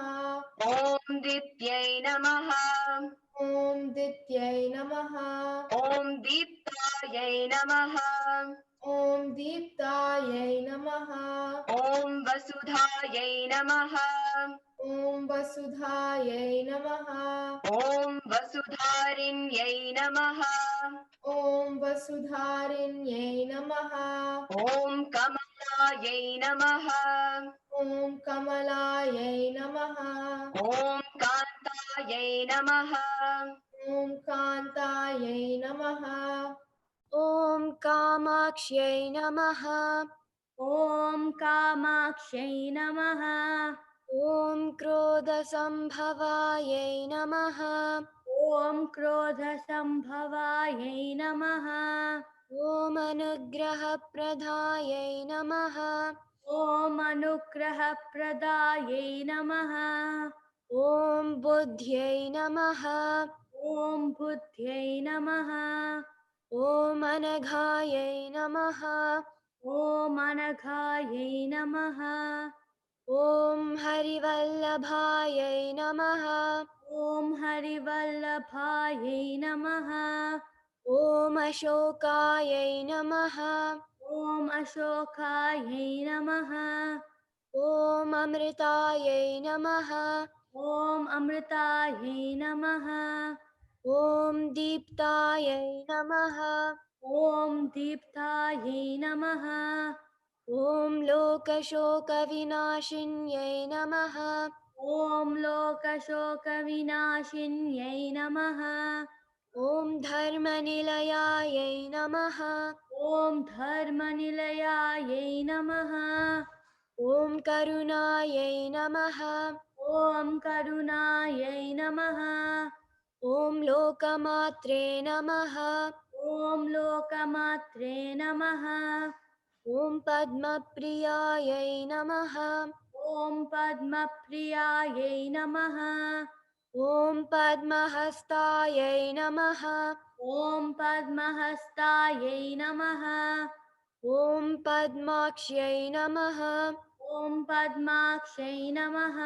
ॐ दित्यै नमः ॐ दित्यै नमः ॐ दीप्तायै नमः ॐ दीप्तायै नमः ॐ वसुधायै नमः ॐ वसुधायै नमः ॐ वसुधारिण्यै नमः ॐ वसुधारिण्यै नमः ॐ कमलायै नमः ॐ कमलायै नमः ॐ कान्तायै नमः ॐ कान्तायै नमः ॐ कामाक्ष्यै नमः ॐ कामाक्ष्यै नमः ॐ क्रोधसम्भवायै नमः ॐ क्रोधसम्भवायै नमः ॐ अनुग्रहप्रदायै नमः ॐ अनुग्रहप्रदायै नमः ॐ बुद्ध्यै नमः ॐ बुद्ध्यै नमः ॐ अनघायै नमः ॐ अनघायै नमः ॐ हरिवल्लभायै नमः ॐ हरिवल्लभायै नमः ॐ अशोकायै नमः ॐ अशोकायै नमः ॐ अमृतायै नमः ॐ अमृतायै नमः ॐ दीप्तायै नमः ॐ दीप्तायै नमः ॐ लोकशोकविनाशिन्यै नमः ॐ लोकशोकविनाशिन्यै नमः ॐ धर्मनिलयायै नमः ॐ धर्मनिलयायै नमः ॐ करुणायै नमः ॐ करुणायै नमः ॐ लोकमात्रे नमः ॐ लोकमात्रे नमः ॐ पद्मप्रियायै नमः ॐ पद्मप्रियायै नमः ॐ पद्महस्तायै नमः ॐ पद्महस्तायै नमः ॐ पद्माक्ष्यै नमः ॐ पद्माक्ष्यै नमः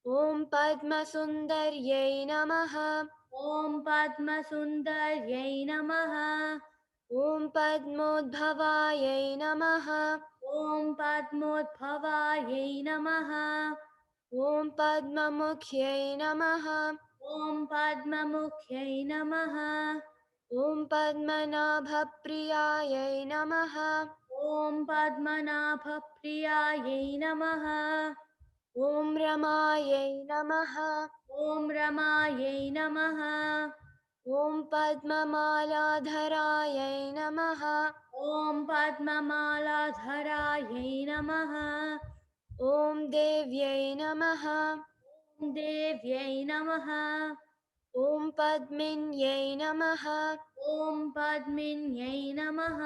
ॐ पद्मसुन्दर्यै नमः ॐ पद्मसुन्दर्यै नमः ॐ पद्मोद्भवायै नमः ॐ पद्मोद्भवायै नमः ॐ पद्ममुख्यै नमः ॐ पद्ममुख्यै नमः ॐ पद्मनाभप्रियायै नमः ॐ पद्मनाभप्रियायै नमः ॐ रमायै नमः ॐ रमायै नमः ॐ पद्ममालाधरायै नमः ॐ पद्ममालाधरायै नमः ॐ देव्यै नमः ॐ देव्यै नमः ॐ पद्मिन्यै नमः ॐ पद्मिन्यै नमः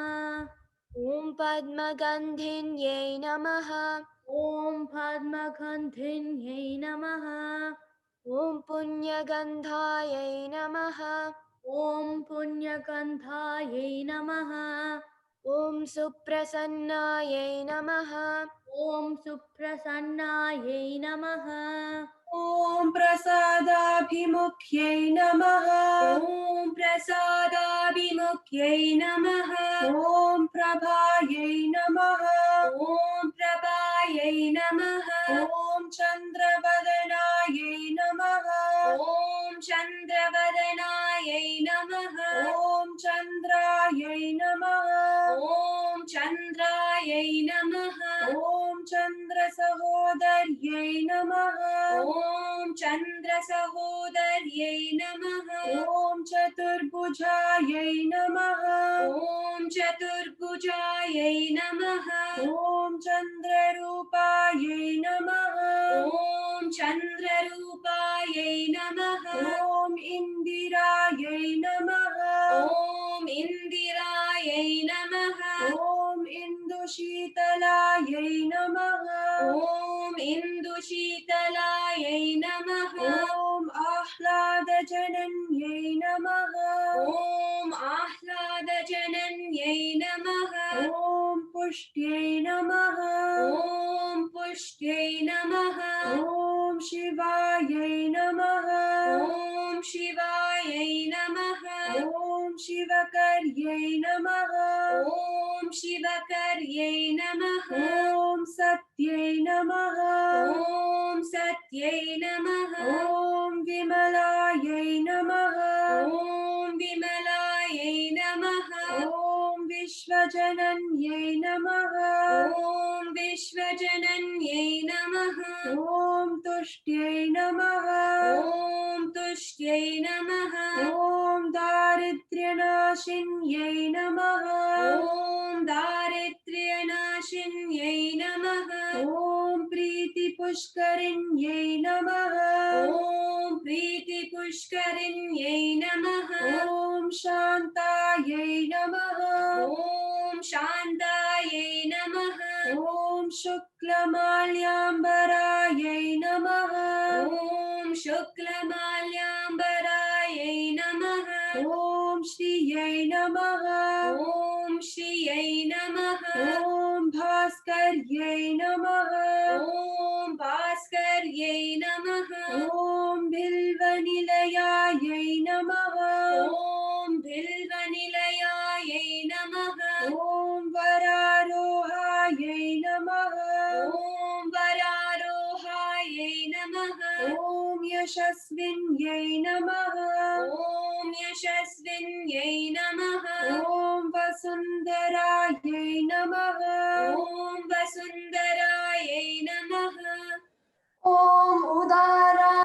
ॐ पद्मगन्धिन्यै नमः ॐ पद्मगन्धिन्यै नमः ॐ पुण्यगन्धायै नमः ॐ पुण्यगन्धायै नमः ॐ सुप्रसन्नायै नमः ॐ सुप्रसन्नायै नमः ॐ प्रसादाभिमुख्यै नमः ॐ प्रसादाभिमुख्यै नमः ॐ प्रभायै नमः ॐ प्रभायै नमः ॐ चन्द्रवदनायै नमः ॐ चन्द्रवदनायै नमः ॐ चन्द्रायै नमः ॐ चन्द्रायै नमः ॐ चन्द्रसहोदर्यै नमः ॐ चन्द्रसहोदर्यै नमः ॐ चतुर्भुजायै नमः ॐ चतुर्भुजायै नमः ॐ चन्द्ररूपायै नमः ॐ चन्द्ररूपायै नमः ॐ इन्दिरायै नमः ॐ इन्दिरायै नमः ॐ इन्दुशीतलायै नमः ॐ इन्दुशीतलायै नमः ॐ आह्लादजनन्यै नमः ॐ आह्लादजनन्यै नमः ॐ पुष्ट्यै नमः ॐ पुष्ट्यै नमः ॐ शिवायै नमः ॐ शिवायै नमः ॐ शिवकर्यै नमः ॐ शिवकर्यै नमः ॐ सत्यै नमः ॐ सत्यै नमः ॐ विमलायै नमः ॐ विमलायै नमः ॐ विश्वजनन्यै नमः ॐ विश्वजनन्यै नमः ॐ तुष्ट्यै नमः ॐ तुष्ट्यै नमः ॐ दारिद्र्यनाशिन्यै नमः ॐ दारिद्र्यनाशिन्यै नमः ॐ प्रीतिपुष्करिण्यै नमः ॐ प्रीतिपुष्करिण्यै नमः ॐ शान्तायै नमः ॐ शान्तायै नमः ॐ शुक्लमाल्याम्बरायै नमः ॐ शुक्लमाल्याम्बरायै नमः ॐ श्रियै नमः ॐ श्रियै नमः ॐ भास्कर्यै नमः ॐ भास्कर्यै नमः ॐ बिल्वनिलयायै नमः ॐ बिल्वनिलयायै नमः ॐ वरारोहायै नमः ॐ वरारोहायै नमः ॐ यशस्विन्यै नमः ॐ यशस्विन्यै नमः ॐ वसुन्धरायै नमः ॐ वसुन्धरायै नमः ॐ उदारायै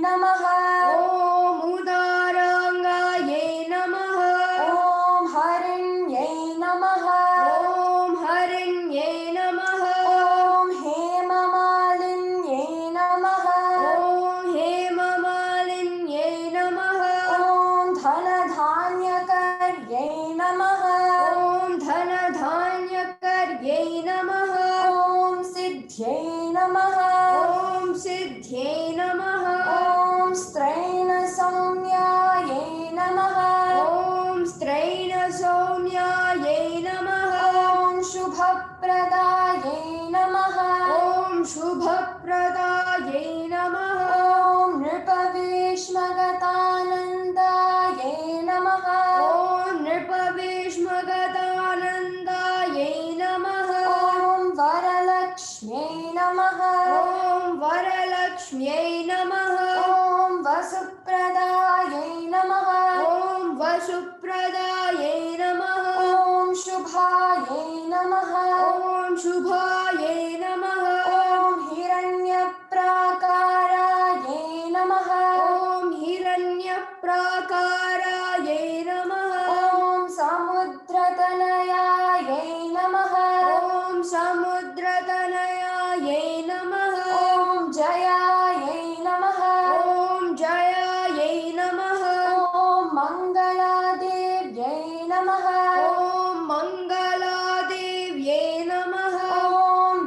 नमः ॐ उदाराङ्गायै नमः ॐ हरिण्यै नमः ॐ हरिण्यै नमः ॐ हेममालिन्यै नमः ॐ हेममालिन्यै नमः ॐ धनधान्यकर्यै नमः ॐ धनधान्यकर्यै नमः ॐ सिद्ध्यै नमः ॐ सिद्ध्यै नमः ॐ स्त्रैणसौम्यायै नमः ॐ स्त्रैणसौम्यायै नमः ॐ शुभप्रदायै नमः ॐ शुभप्रदायै नमः ॐ नृपवेश्मगतानन्दायै नमः ॐ नृपवेश्मगतानन्दायै नमः ॐ वरलक्ष्म्यै नमः ॐ वरलक्ष्म्यै नमः ॐ वसुप्रदायै नमः ॐ वसुप्रदायै नमः ॐ शुभायै नमः ॐ शुभायै नमः ॐ हिरण्यप्राकारायै नमः ॐ हिरण्यप्राकारायै नमः ॐ समुद्रतनयायै नमः ॐ समुद्रतनयायै नमः ॐ जयायै नमः ॐ जयायै नमः ॐ मङ्गलादेव्यै नमः ॐ मङ्गलादेव्यै नमः ॐ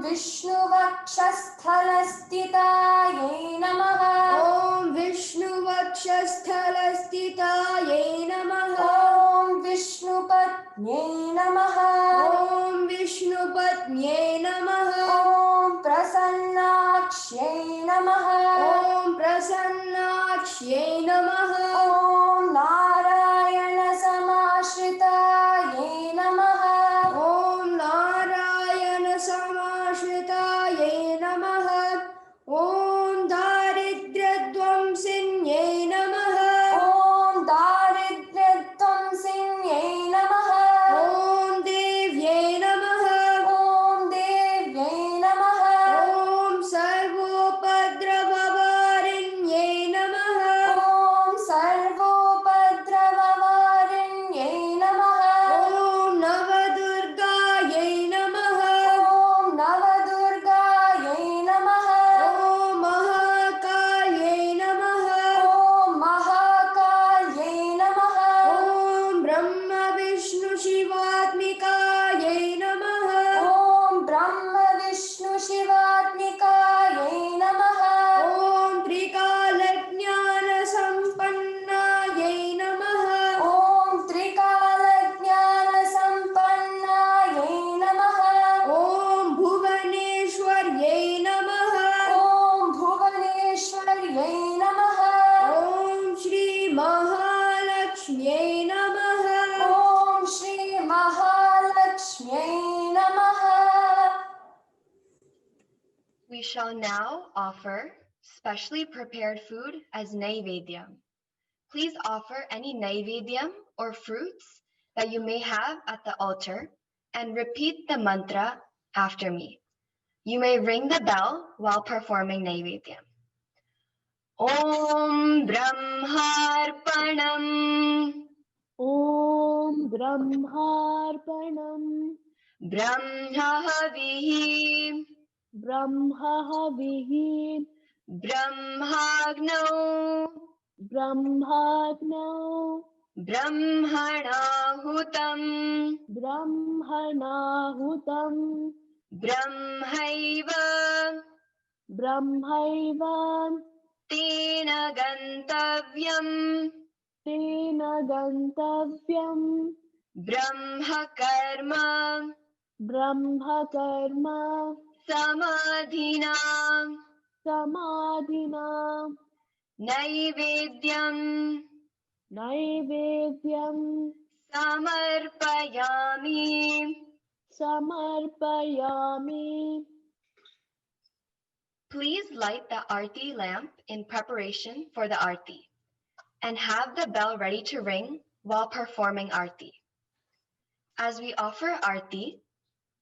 विष्णुवक्षस्थलस्थितायै नमः ॐ विष्णुवक्षस्थलस्थितायै नमः ॐ विष्णुपत्न्यै नमः ॐ विष्णुपत्न्यै नमः ॐ प्रसन्नाक्ष्यै नमः ॐ प्रसन्नाक्ष्यै नमः ॐ नारायणसमाश्रितायै नमः ॐ नारायणसमाश्रितायै नमः ॐ दारिद्र्यध्वंसिन्यै नमः ॐ दारिद्र्यध्वंसिन्यै नमः ॐ देव्यै नमः ॐ देव्यै नमः ॐ सर्वोपद्रववारिण्यै shall now offer specially prepared food as naivedyam. Please offer any naivedyam or fruits that you may have at the altar and repeat the mantra after me. You may ring the bell while performing naivedyam. Om Brahmarpanam Om Brahmarpanam Brahmahavihi Brahmahavihi Brahmagno Brahmagno Brahmanahutam Brahmanahutam Brahmaiva Brahmaiva Tena Gantavyam Tena Gantavyam Brahmakarma Brahmakarma Samadhina Samadhina Naivedyam Naivedyam Samarpayami. Samarpayami. Please light the Aarti lamp in preparation for the Aarti and have the bell ready to ring while performing Aarti. As we offer Aarti,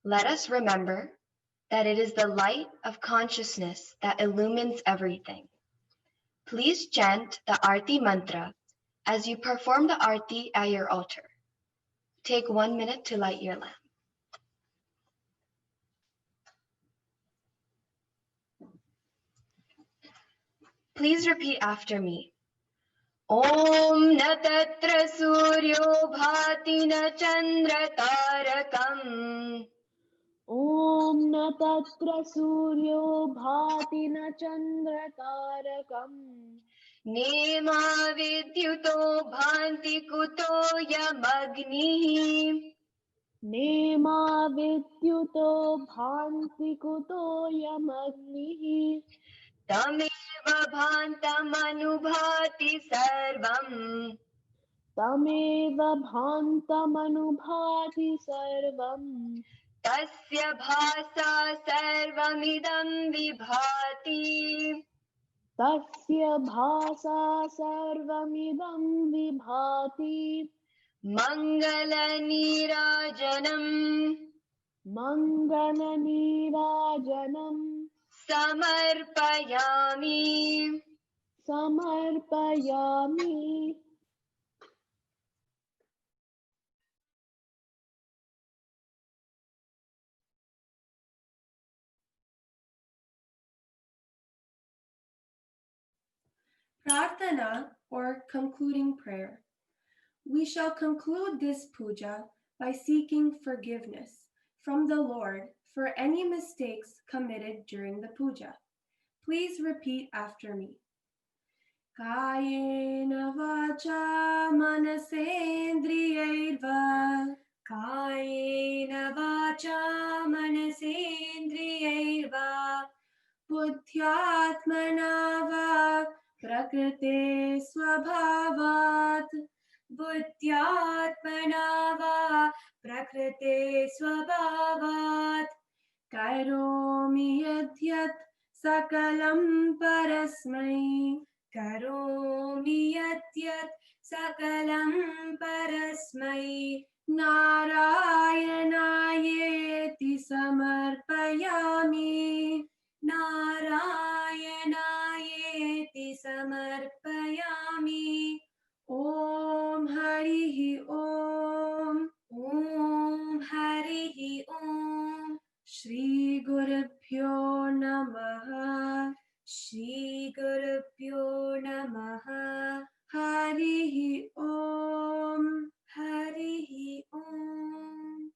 let us remember that it is the light of consciousness that illumines everything. Please chant the Aarti mantra as you perform the Aarti at your altar. Take 1 minute to light your lamp. Please repeat after me. Om na tatra suryo bhati na chandra tarakam. Om na tatra suryo bhati na chandra tarakam. Nema vidyuto bhanti kuto yamagnihi. Nema vidyuto bhanti kuto yamagnihi. Tameva bhantam anubhati sarvam. Tameva bhantam anubhati sarvam. Tasya bhasa sarvamidam vibhati. Tasya bhasa sarvamidam vibhati. Mangala nirajanam. Mangala nirajanam. Samarpayami. Samarpayami. Prarthana or concluding prayer. We shall conclude this puja by seeking forgiveness from the Lord for any mistakes committed during the puja. Please repeat after me. Kayena vacha manasendriyairva. Kayena vacha manasendriyairva. Buddhyatmana va prakrite swabhavat. Buddhyatmana va prakrite swabhavat. Karomi yadyat sakalam parasmai. Karomi yadyat sakalam parasmai. Narayanayeti samarpayami. Narayanayeti samarpayami. Om Harihi Om. Om Harihi Om. Shri Gurubhyo Namaha. Shri Gurubhyo Namaha. Harihi Om. Harihi Om.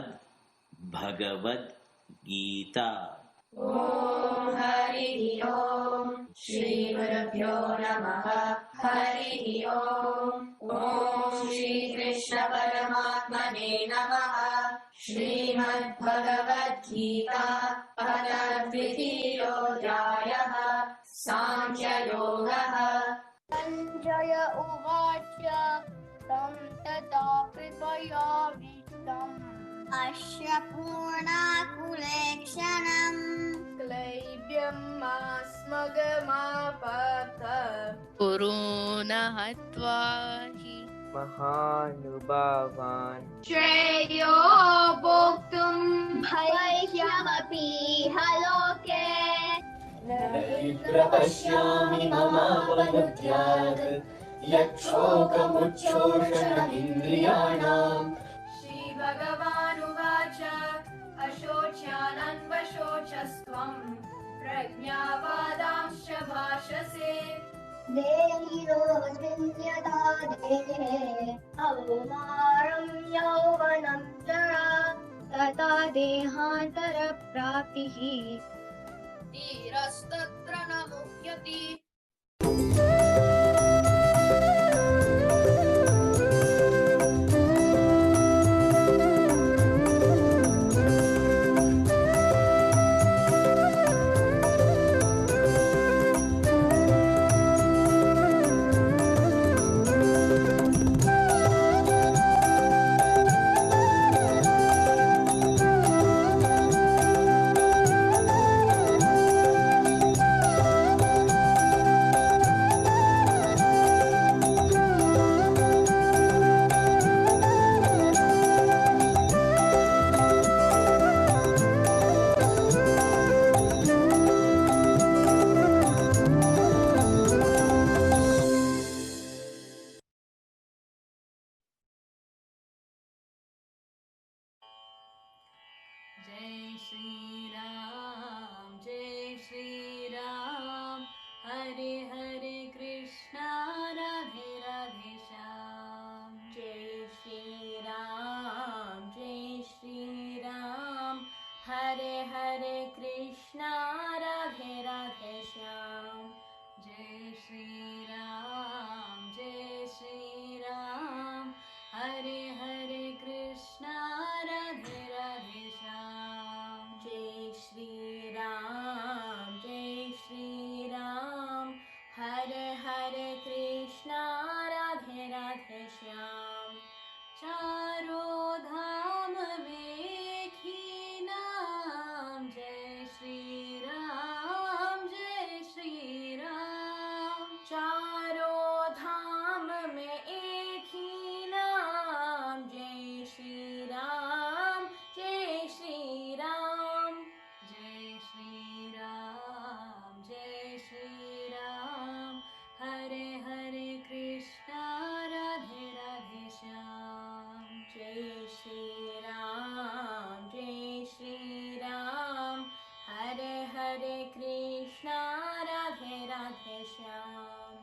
Shrimad Bhagavad Gita. ॐ हरिः ॐ श्रीगुरुभ्यो नमः हरिः ॐ श्रीकृष्णपरमात्मने नमः श्रीमद्भगवद्गीता अथ द्वितीयोऽध्यायः साङ्ख्ययोगः सञ्जय उवाच तं तथा कृपयाविष्टम् अस्य पूर्णाकुलेक्षणम् क्लैब्यमास्मगमापथ पुरोन हत्वा हि महानुभावान् श्रेयो भोक्तुम् भैष्यमपि लोके न हि प्रपश्यामि ममापनुद्यात् यच्छोकमुच्छोषणमिन्द्रियाणाम्। श्रीभगवानुवाच अशोच्यानन्वशोचस्त्वम् प्रज्ञावादांश्च भाषसे देहिरोऽस्मिन् यथा देहे कौमारं यौवनं जरा तथा देहान्तरप्राप्तिः धीरस्तत्र न मुह्यति जय श्री राम हरे हरे कृष्णा राधे राधे श्याम जय श्री राम हरे हरे कृष्णा राधे राधे श्याम जय श्री राम हरे हरे कृष्णा राधे राधे श्याम जय श्री राम हरे हरे कृष्णा राधे राधे श्याम चारों धाम में एक ही नाम जय श्री राम चारों धाम में एक ही नाम जय श्री राम जय श्री राम हरे हरे कृष्णा राधे राधे श्याम जय श्री राम हरे हरे कृष्णा राधे राधे श्याम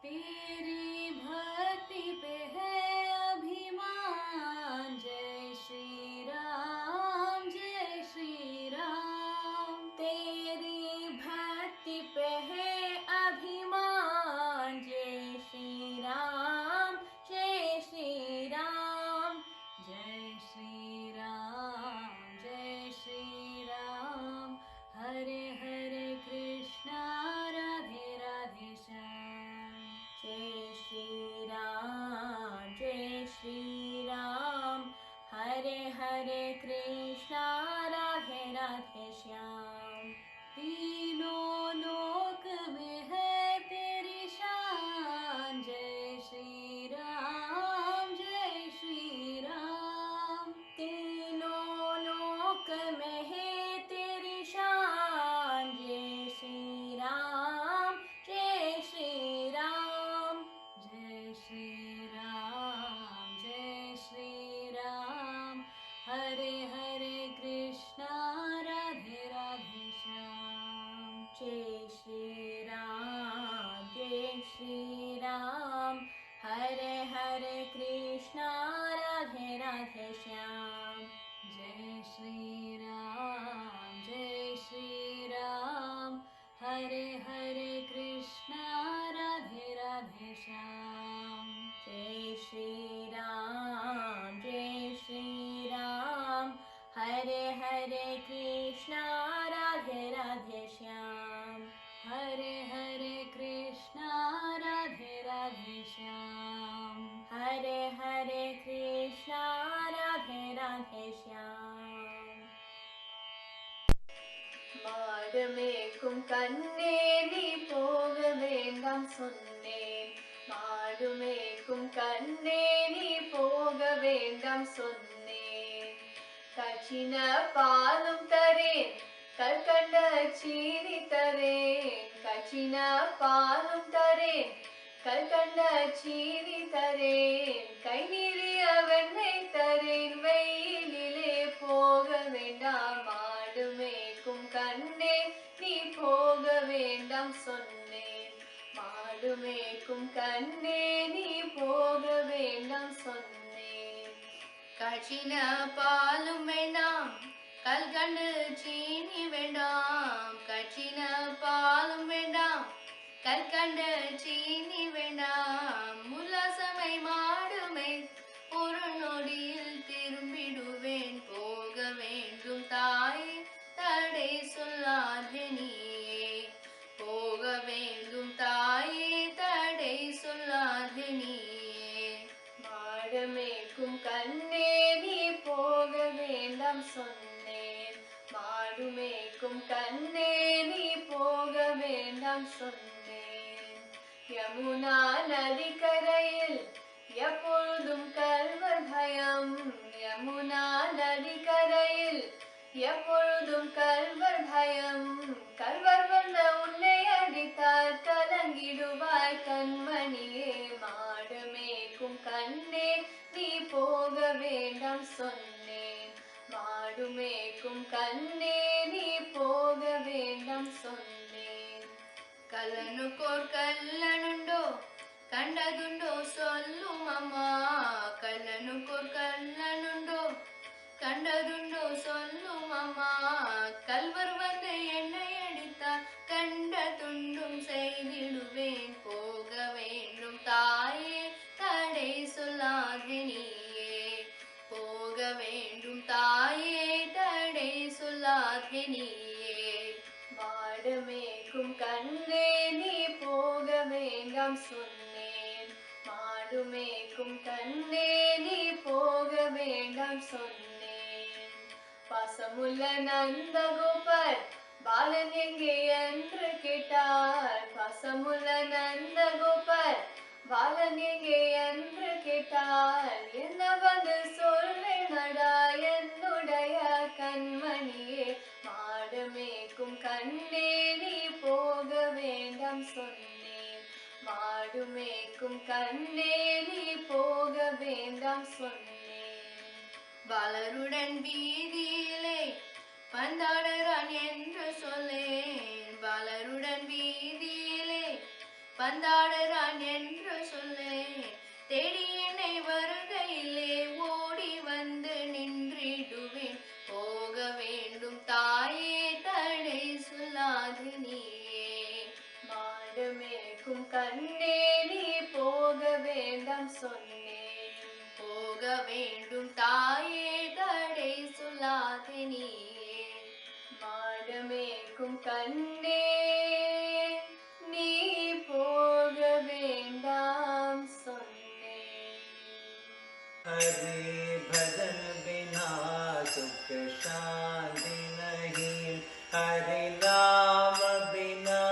तेरी भक्ति पे है अभिमान जय श्री राम तेरी भक्ति पे है अभिमान जय श्री राम जय श्री राम हरे हरे कृष्णा राधे राधे श्याम जय श्री राम हरे हरे कृष्णा राधे राधे श्याम तीनों लोक में है तेरी शान जय श्री राम तीनों लोक में है तेरी शान जय श्री राम जय श्री राम हरे हरे कृष्णा राधे राधे श्याम जय श्री राम हरे हरे कृष्णा राधे राधे श्याम जय Shri Ram, Jai Shri Ram. Hare Hare Krishna, Radhe Radhe Shyam. Jai Shri Ram, Jai Shri Ram. Hare Hare Krishna, Radhe Radhe Shyam. Hare Hare Krishna, Radhe Radhe Shyam. Hare Hare Krishna, Radhe Radhe Shyam. மாடு மேய்க்கும் கண்ணே நீ போக வேண்டாம் சொன்னேன். மாடு மேய்க்கும் கண்ணே நீ போக வேண்டாம் சொன்னேன். காய்ச்சின பாலும் தரேன், கற்கண்ட சீனி தரேன். காய்ச்சின பாலும் தரேன், கற்கண்ட சீனி தரேன். கை நீறிய வெண்ணெய் தரேன், வெயிலிலே போக வேண்டாம். மாடு மேய்க்கும் கண்ணே நீ போக வேண்டாம் சொன்னேன். மாடு மேய்க்கும் கண்ணே நீ போக வேண்டாம் சொன்னேன். காய்ச்சின பாலும் வேண்டாம், கல்கண்டு சீனி வேண்டாம். காய்ச்சின பாலும் வேண்டாம், கற்கண்டு சீனி வேண்டாம். உல்லாசமை மாடுமை ஒரு நொடியில் திரும்பிடுவேன். போக வேண்டும் தாயே, தடை சொல்லாதே நீயே. போக வேண்டும் தாயே, தடை சொல்லாதே நீயே. மாடு மேய்க்கும் கண்ணே நீ போக வேண்டாம் சொன்னேன். மாடு மேய்க்கும் கண்ணே நீ போக வேண்டாம் சொன்னேன். யமுனா நதிக்கரையில் எப்பொழுதும் கல்வர் பயம். யமுனா நதிக்கரையில் எப்பொழுதும் கல்வர் பயம். கல்வர் வந்த உன்னை அடித்தால் கலங்கிடுவாய் கண்மணியே. மாடு மேய்க்கும் கண்ணே நீ போக வேண்டாம் சொன்னேன். மாடு மேய்க்கும் கண்ணே நீ போக வேண்டாம் சொன்னேன். கல்லனுக்கோர் கல்லனுண்டோ, கண்டதுண்டோ சொல்லும் அம்மா. கல்லனுக்கோர் கல்லனுண்டோ, கண்டதுண்டோ சொல்லும் அம்மா. கல்வர் வந்து என்னை அடித்தார், கண்ட துண்டும் செய்திடுவேன். போக வேண்டும் தாயே, தடை சொல்லாதே நீயே. போக வேண்டும் தாயே, தடை சொல்லாதே நீயே. மாடு மேய்க்கும் கண்ணே நீ போக வேண்டாம் சொன்னேன். மாடு மேய்க்கும் கண்ணே நீ போக வேண்டாம் சொன்னேன். பாசமுள்ள நந்தகோபர் பாலன் எங்கே என்று கேட்டார். பாசமுள்ள நந்தகோபர் பாலன் எங்கே என்று கேட்டார். என்ன பதில் சொல்வேனடா என்னுடைய கண்மணியே. மாடு மேய்க்கும் கண்ணே நீ போக வேண்டாம் சொன்னேன். மாடு மேய்க்கும் கண்ணே நீ போக வேண்டாம் சொன்னேன். பாலருடன் வீதியிலே பந்தாடுறான் என்று சொல்லேன். பாலருடன் வீதியிலே பந்தாடுறான் என்று சொல்லேன். தேடி என்னை வருகையிலே ஓடி வந்து நின்றிடுவேன். போக வேண்டும் தாயே, தடை சொல்லாது நீயே. மாடு மேய்க்கும் கண்ணே நீ போக வேண்டாம் சொன்னேன். போக வேண்டும் தாயே, தடை சொல்லாது நீயே. மாடு மேய்க்கும் கண்ணே நீ போக வேண்டாம் சொன்னேன். हरे भजन बिना सुख शांति नहीं, हरे नाम बिना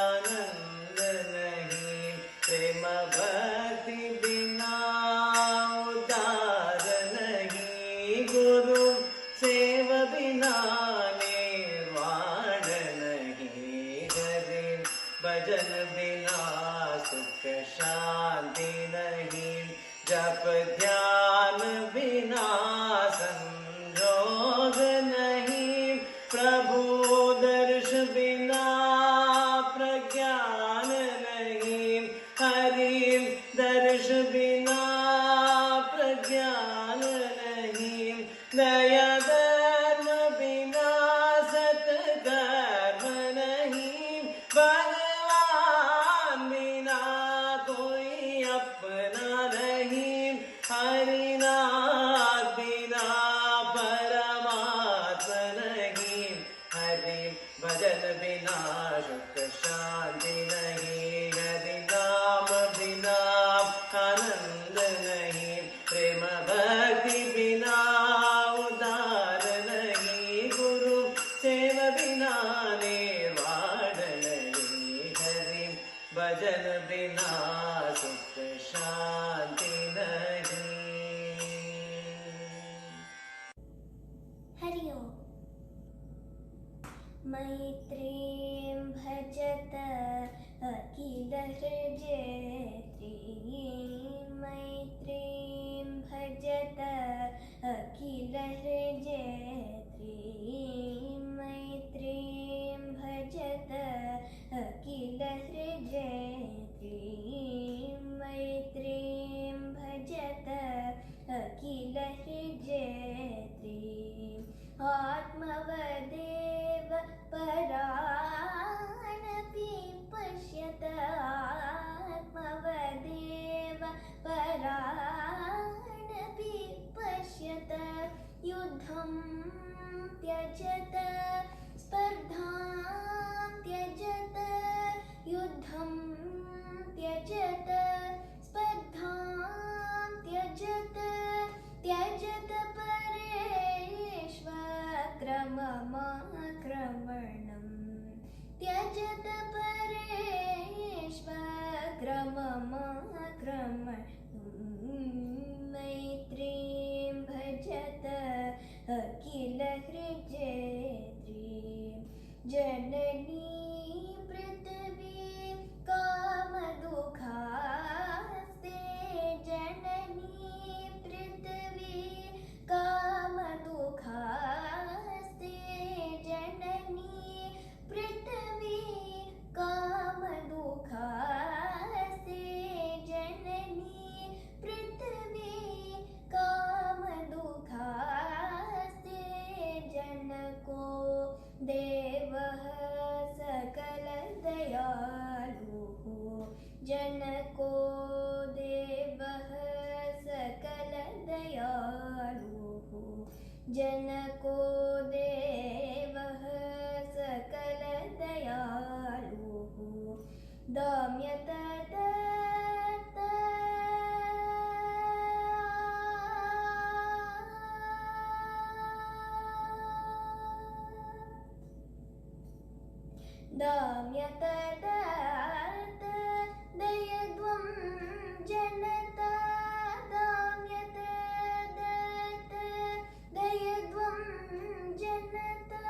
आनंद नहीं, प्रेम भक्ति बिना उदार नहीं, गुरु सेव बिना निर्वाण नहीं, हरे भजन बिना सुख शांति नहीं, जप ध्यान बिना संजोग नहीं, प्रभु दर्श बिना प्रज्ञान नहीं, हरि दर्श बिना प्रज्ञान नहीं, दया भजन बिना सुख शांति नहीं। हरि ओम। मैत्रीं भजत अखिलहृदयत्रीं मैत्रीं भजत अखिलहृदयत्रीं मैत्रीं भजत अखिलहृदयत्रीं मैत्रीं भजत अखिलहृदयत्रीं आत्मवदेव परानपि पश्यत आत्मवदेव परानपि पश्यत युद्धं त्यजत स्पर्धां त्यजत युद्धं त्यजत स्पर्धां त्यजत त्यजत परेष्वक्रममाक्रमणम् त्यजत परेष्वक्रममाक्रमणम् मैत्रीं भजत अखिलहृदयत्रीं जननी पृथिवी कामदुःखास्ते जननी पृथिवी कामदुःखास्ते जननी पृथिवी कामदुःखास्ते जननी पृथिवी कामदुःखास्ते जनको देवः सकलदयालुः जनको देवः सकलदयालुः जनको देवः सकलदयालुः दम्यत दत्त दाम्यत दत्त दयध्वं जनता दाम्यत दत्त दयध्वं जनता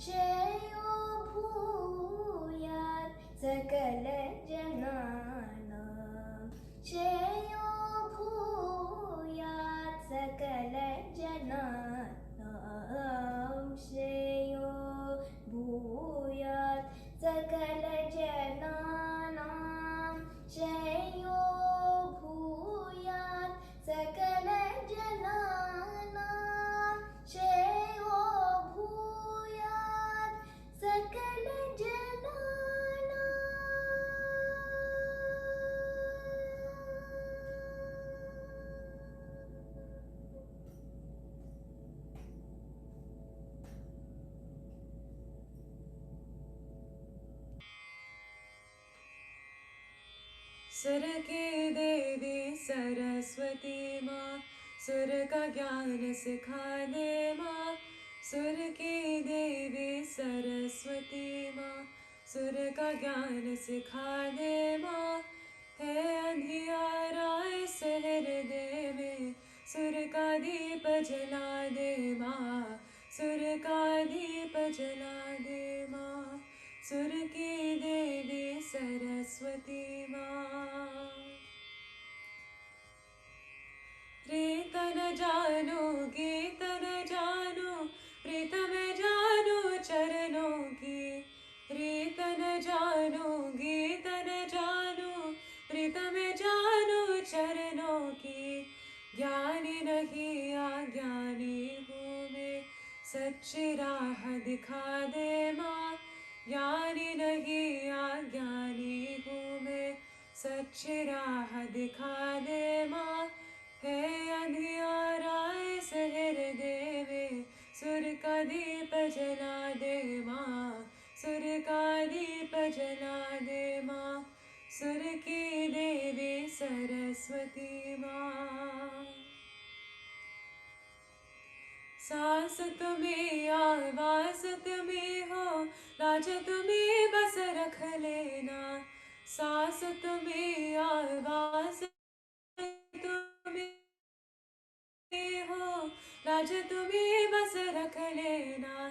श्रेयो भूयात् सकलजनानां श्रेयो भूयात् सकलजनानां श्रेयो भूयात् सकलजनानां श्रेयो भूयात् सकलजनानां श्रेयो भूयात् सकलजनानां सुर की देवी सरस्वती माँ सुर का ज्ञान सिखाने माँ सुर की देवी सरस्वती माँ सुर का ज्ञान सिखाने माँ है अंधियारा इस हृदय में सुर का दीप जला दे माँ सुर का दीप जला दे माँ सुर की देवी सरस्वती माँ रीत न जानो गीत न जानो प्रीत में जानो चरणों की रीत न जानो गीत न जानो प्रीत में जानो चरणों की ज्ञानी नहीं अज्ञानी हूँ मैं सच्ची राह दिखा दे माँ ज्ञानी नहीं अज्ञानी हूँ मैं सच्ची राह दिखा दे माँ है अंधियारा इस हृदय में सुर का दीप जला दे माँ सुर का दीप जला दे माँ सुर की देवी सरस्वती माँ सांस तुम्हें आवाज तुम्हें हो लाज तुम्हें बस रख लेना सांस तुम्हें आवाज तुम्हें हो, राज तुम्हें बस रख लेना।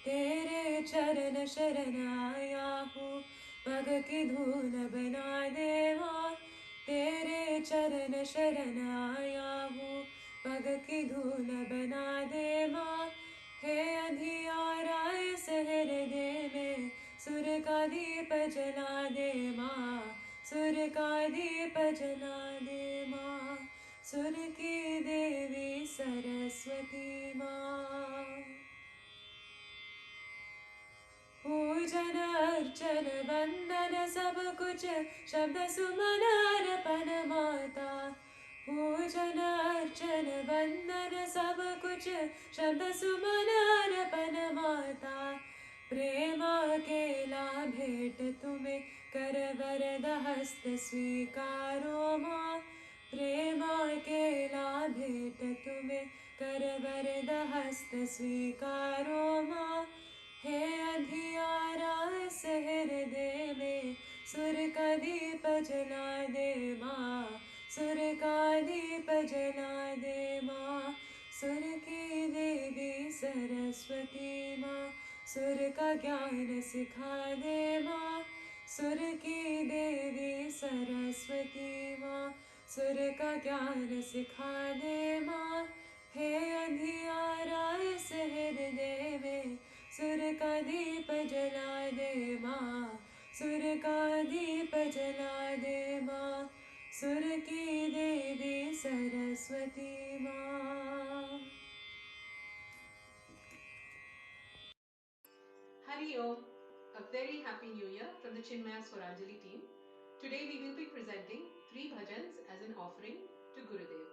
तेरे चरण शरण आया हूँ, पग की धूल बना दे माँ। तेरे चरण शरण आया हूँ, पग की धूल बना दे माँ। हे अंधियारा इस हृदय में, सुर का दीप जला दे माँ। सुर का दीप जला दे माँ। सुर की देवी सरस्वती माँ। पूजन अर्चन वंदन सब कुछ, शब्द सुमन अर्पण माता। पूजन अर्चन वंदन सब कुछ, शब्द सुमन अर्पण माता। प्रेम अकेला भेंट तुम्हें, कर वरद हस्त स्वीकारो माँ। प्रेम अकेला भेंट तुम्हें, कर वरद हस्त स्वीकारो माँ। हे अंधियारा इस हृदय में, सुर का दीप जला दे माँ। सुर का दीप जला दे माँ। सुर की देवी सरस्वती माँ, सुर का ज्ञान सिखा दे माँ। सुर की देवी सरस्वती माँ, सुर का ज्ञान सिखा दे माँ। हे अंधियारा इस हृदय में, सुर का दीप जला दे माँ। सुर का दीप जला दे माँ। सुर की देवी सरस्वती माँ। Hari Om, a very happy new year from the Chinmaya Swaranjali team. Today we will be presenting 3 bhajans as an offering to Gurudev.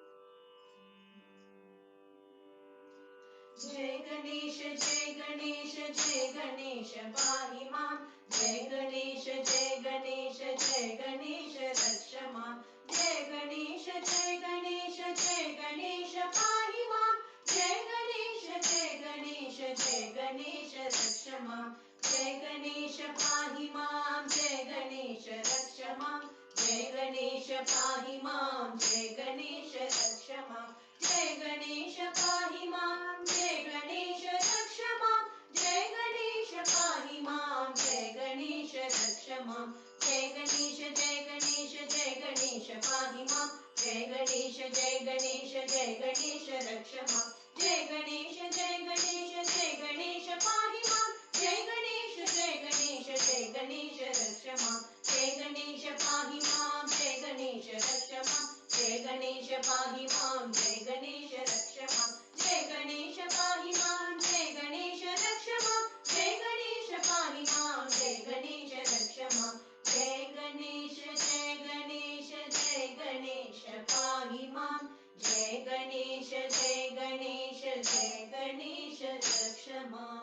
जय गणेश जय गणेश जय गणेश पाहि मां। जय गणेश जय गणेश जय गणेश रक्ष मां। जय गणेश जय गणेश जय गणेश पाहि मां। जय गणेश जय गणेश जय गणेश रक्ष मां। जय गणेश पाहि मां। जय गणेश रक्ष मां। जय गणेश पाहि मां। जय गणेश रक्ष मां। जय गणेश पाहि मां। जय गणेश रक्ष मां। जय गणेश पाहि मां। जय गणेश रक्ष मां। जय गणेश जय गणेश जय गणेश पाहि मां। जय गणेश जय गणेश जय गणेश रक्ष मां। जय गणेश जय गणेश जय गणेश पाहि मां। जय गणेश जय गणेश जय गणेश रक्ष मां। जय गणेश पाहि मां। जय गणेश रक्ष मां। जय गणेश पाहि मां। जय गणेश रक्ष मां। जय गणेश पाहि मां। जय गणेश रक्ष मां। जय गणेश पाहि मां। जय गणेश रक्ष मां। जय गणेश जय गणेश जय गणेश पाहि मां। जय गणेश जय गणेश जय गणेश रक्ष मां।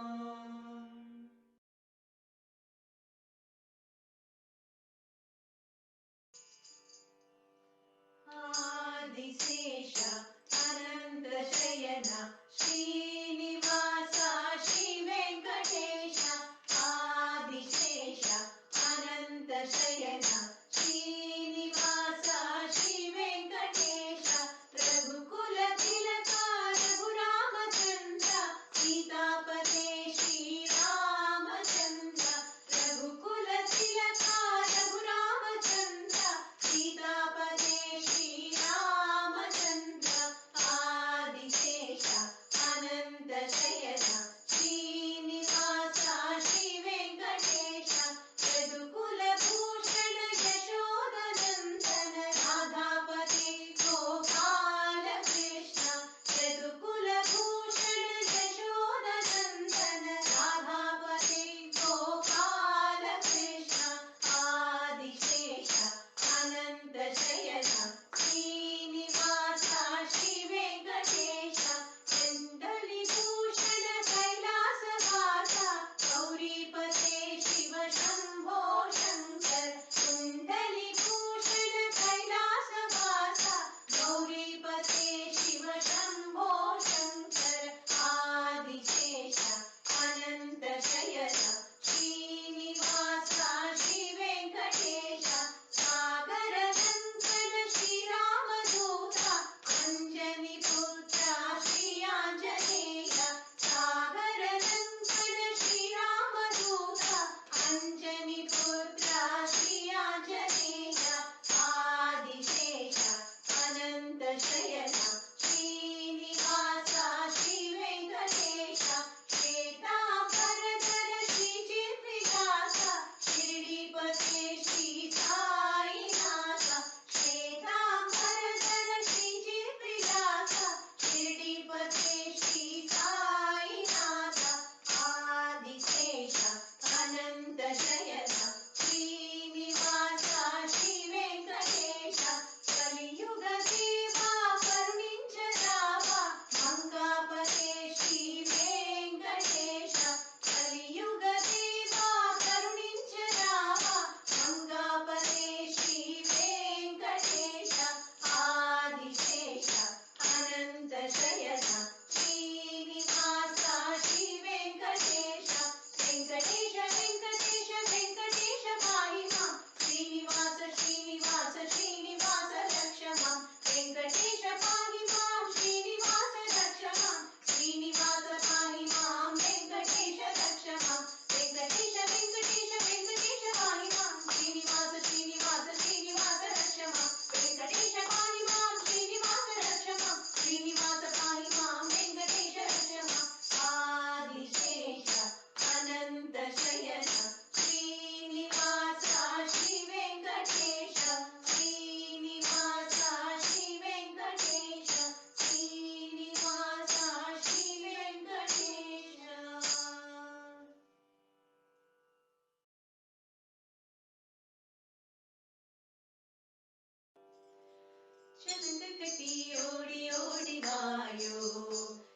आदिशेष अनंत शयन श्रीनिवास श्री वेंकटेश। आदिशेष अनंत शयन श्रीनिवास श्री वेंकटेश। रघुकुल तिलका रघुरामचंद्र सीतापते श्री रामचंद्र। रघुकुल तिलका रघुरामचंद्र सीतापते श्री रामचंद्र। आदिशेष अनंत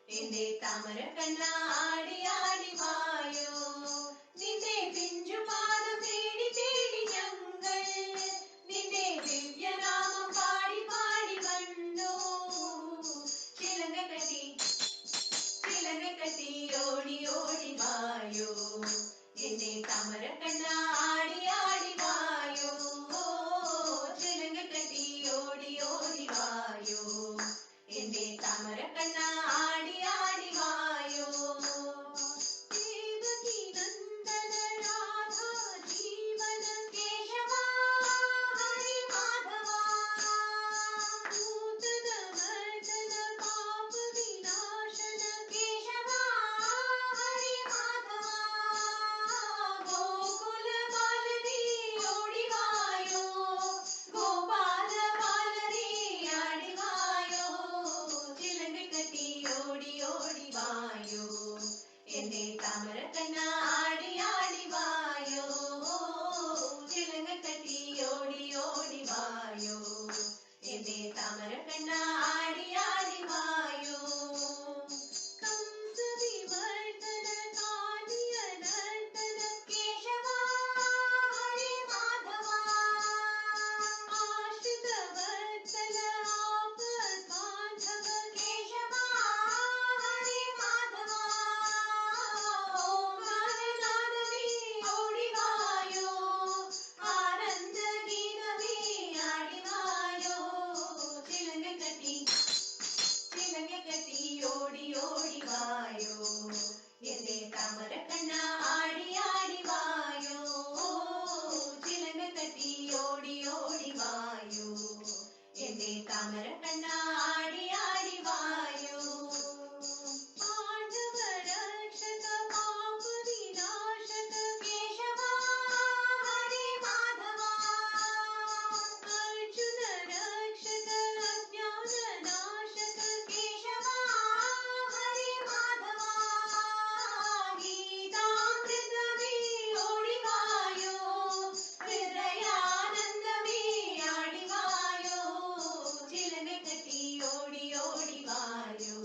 എന്റെ താമര കണ്ണാടി ആടി വായോ നിന്റെ പിഞ്ചു പാദം തേടി തേടി ഞങ്ങൾ നിന്റെ ദിവ്യനാമം പാടി പാടി കണ്ടു ചിലങ്ക കെട്ടി ഓടി ഓടി വായോ എന്റെ താമര കണ്ണാടി ആടി വായോ ചിലങ്ക കെട്ടി ഓടി ഓടി വായോ എന്റെ താമര കണ്ണാടി ആടി വായോ ദേവകി നന്ദന രാധാ ജീവന കേശവ ഹരി മാധവ നൂതന മർദന പാപ വിനാശന കേശവ ഹരി മാധവ ഗോകുല ബാലനീ ഓടി വായോ ഗോപാല ബാലനീ ആടി വായോ ചിലങ്ക കെട്ടി ഓടി ഓടി വായോ എന്റെ താമര കണ്ണാടി ആടി വായോ ചിലങ്ക കെട്ടി ഓടി ഓടി വായോ എന്റെ താമര കണ്ണാടി ആടി വായോ കംസ വിമർദന കാളിയ നർത്തന കേശവ ഹരി മാധവ ആശ്രിത വത്സല ആപദ് ബാന്ധവ കേശവ ഹരി മാധവ ഓംകാരനാദമേ ഓടി വായോ ആനന്ദ ഗീതമേ ആടി വായോ ചിലങ്ക കെട്ടി ഓടി ഓടി വായോ എന്റെ താമര കണ്ണാടി ആടി വായോ ചിലങ്ക കെട്ടി ഓടി ഓടി വായോ എന്റെ താമര കണ്ണാടി ആടി വായോ പാണ്ഡവ രക്ഷക പാപ വിനാശക കേശവ ഹരി മാധവ അർജുന രക്ഷക അജ്ഞാന നാശക കേശവ ഹരി മാധവ ഗീതാമൃതമേ ഓടി വായോ ഹൃദയാനന്ദമേ ആടി വായോ ചിലങ്ക കെട്ടി ഓടി ഓടി വായോ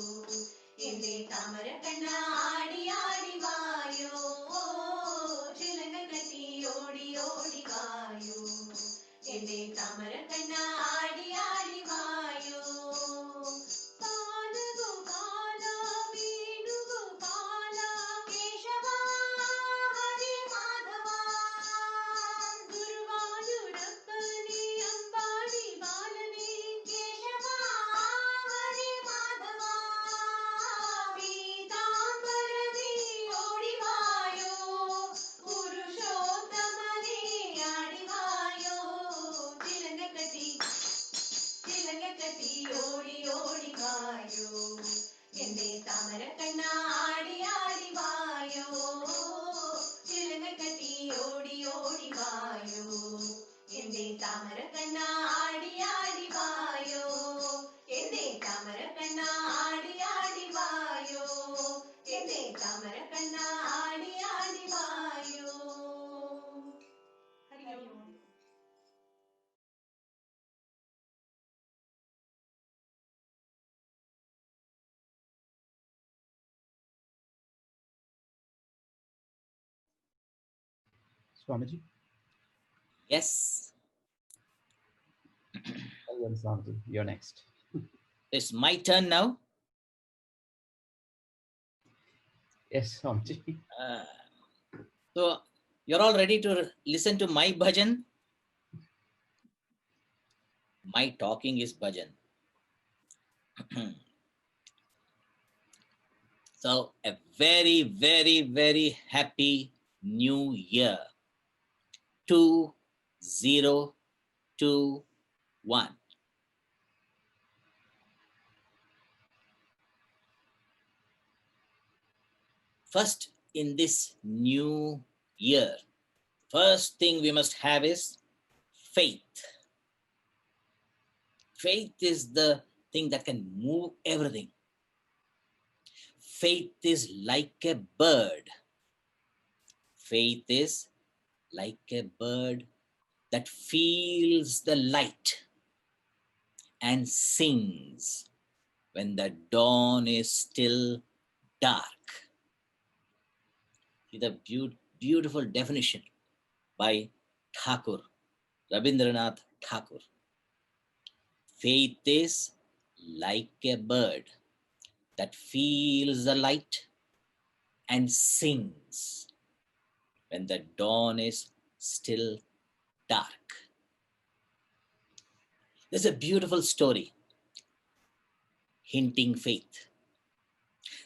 എന്റെ താമര കണ്ണാടി ആടി വായോ ചിലങ്ക കെട്ടി ഓടി ഓടി വായോ എന്റെ താമര കണ്ണാടി ആടി വായോ ബാലഗോപാല വേണുഗോപാല കേശവ ഹരി മാധവ ഗുരുവായൂരപ്പനെ അമ്പാടി ബാലനെ കേശവ ഹരി മാധവ പീതാംബരനേ ഓടി വായോ പുരുഷോത്തമനേ ആടി വായോ ചിലങ്ക കെട്ടി ഓടി ഓടി വായോ എന്റെ താമര കണ്ണാടി ആടി വായോ ചിലങ്ക കെട്ടി ഓടി ഓടി വായോ എന്റെ താമര കണ്ണാടി ആടി വായോ എന്റെ താമര കണ്ണാടി ആടി വായോ എന്റെ താമര കണ്ണാടി ആടി വായോ ഹരി ഓം Swamiji? Yes, Well, Swamiji, you're next. it's my turn now. Yes, Swamiji. So you're all ready to listen to my bhajan? My talking is bhajan. So a very, very, very happy new year. 2021. First, in this new year, first thing we must have is faith. Faith is the thing that can move everything. Faith is like a bird. Faith is like a bird that feels the light and sings. when the dawn is still dark. See the beautiful definition by Thakur, Rabindranath Thakur. Faith is like a bird that feels the light and sings when the dawn is still dark. There's a beautiful story hinting faith.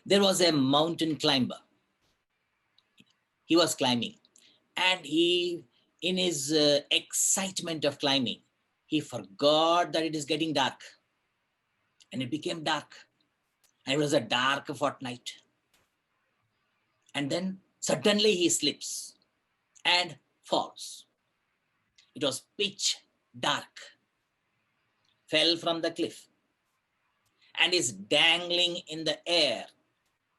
There was a mountain climber. He was climbing, and in his excitement of climbing, he forgot that it is getting dark, and it became dark, and it was a dark fortnight. And then suddenly he slips and falls. It was pitch dark, fell from the cliff, and is dangling in the air,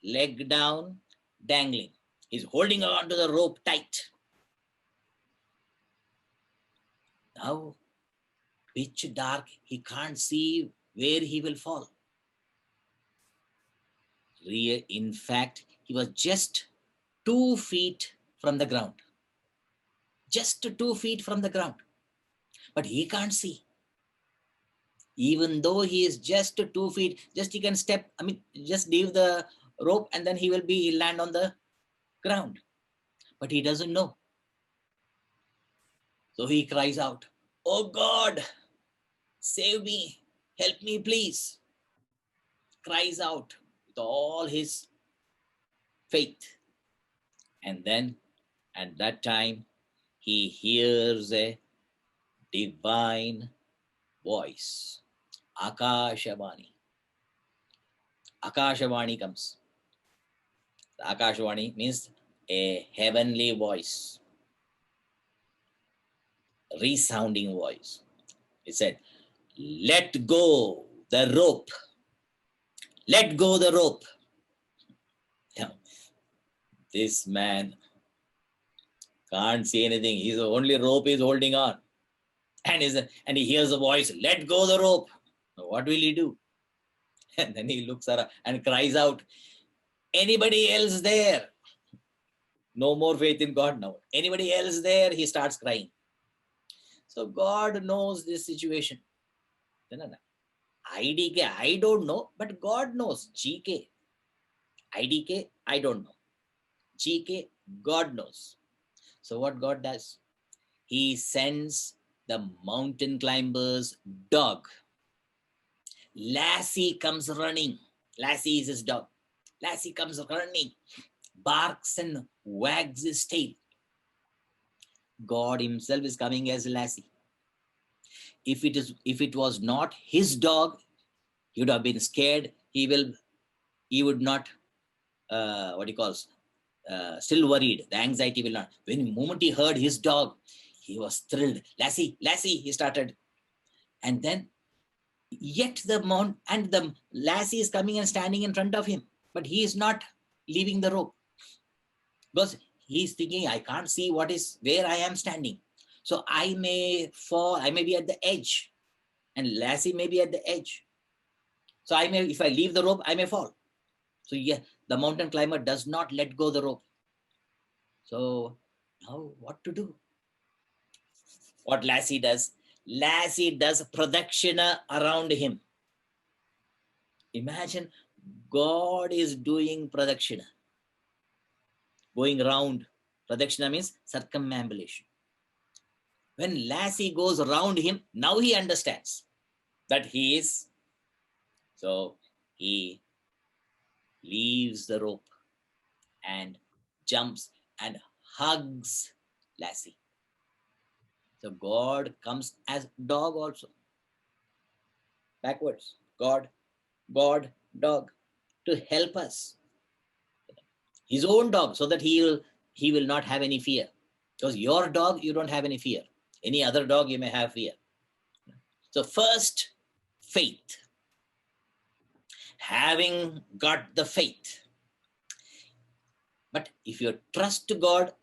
leg down, dangling. He's holding on to the rope tight. Now, pitch dark, he can't see where he will fall. In fact, he was just 2 feet from the ground. Just 2 feet from the ground. But he can't see. Even though he is just 2 feet, just he can step, just leave the rope and then he'll land on the ground. But he doesn't know. So he cries out, "Oh God, save me, help me please." Cries out with all his faith. And then at that time, he hears a divine voice. Akashavani. Akashavani comes. Akashavani means a heavenly voice, resounding voice. It said, "Let go the rope. Let go the rope." Yeah. This man can't see anything. His only rope is holding on. And he hears a voice, "Let go the rope." What will he do? And then he looks around and cries out, "Anybody else there?" No more faith in God now. Anybody else there? He starts crying. So God knows this situation. IDK, I don't know, but God knows. GK, IDK, I don't know. GK, God knows. So what God does? He sends the mountain climber's dog. Lassie comes running. Lassie is his dog. Lassie comes running, barks and wags his tail. God himself is coming as Lassie. If it was not his dog, he would have been scared. He would not, still worried. The anxiety will not. When the moment he heard his dog, he was thrilled. "Lassie, Lassie," he started. And then, yet the Lassie is coming and standing in front of him, but he is not leaving the rope. Because he's thinking, I can't see where I am standing. So I may fall, I may be at the edge. And Lassie may be at the edge. So if I leave the rope, I may fall. So yeah, the mountain climber does not let go the rope. So now what to do? What Lassie does? Lassie does pradakshina around him. Imagine God is doing pradakshina. Going around. Pradakshina means circumambulation. When Lassie goes around him, now he understands that he is. So he leaves the rope and jumps and hugs Lassie. So God comes as dog also. Backwards. God, dog, to help us. His own dog, so that he will not have any fear. Because your dog, you don't have any fear. Any other dog, you may have fear. So first, faith. Having got the faith. But if you trust God,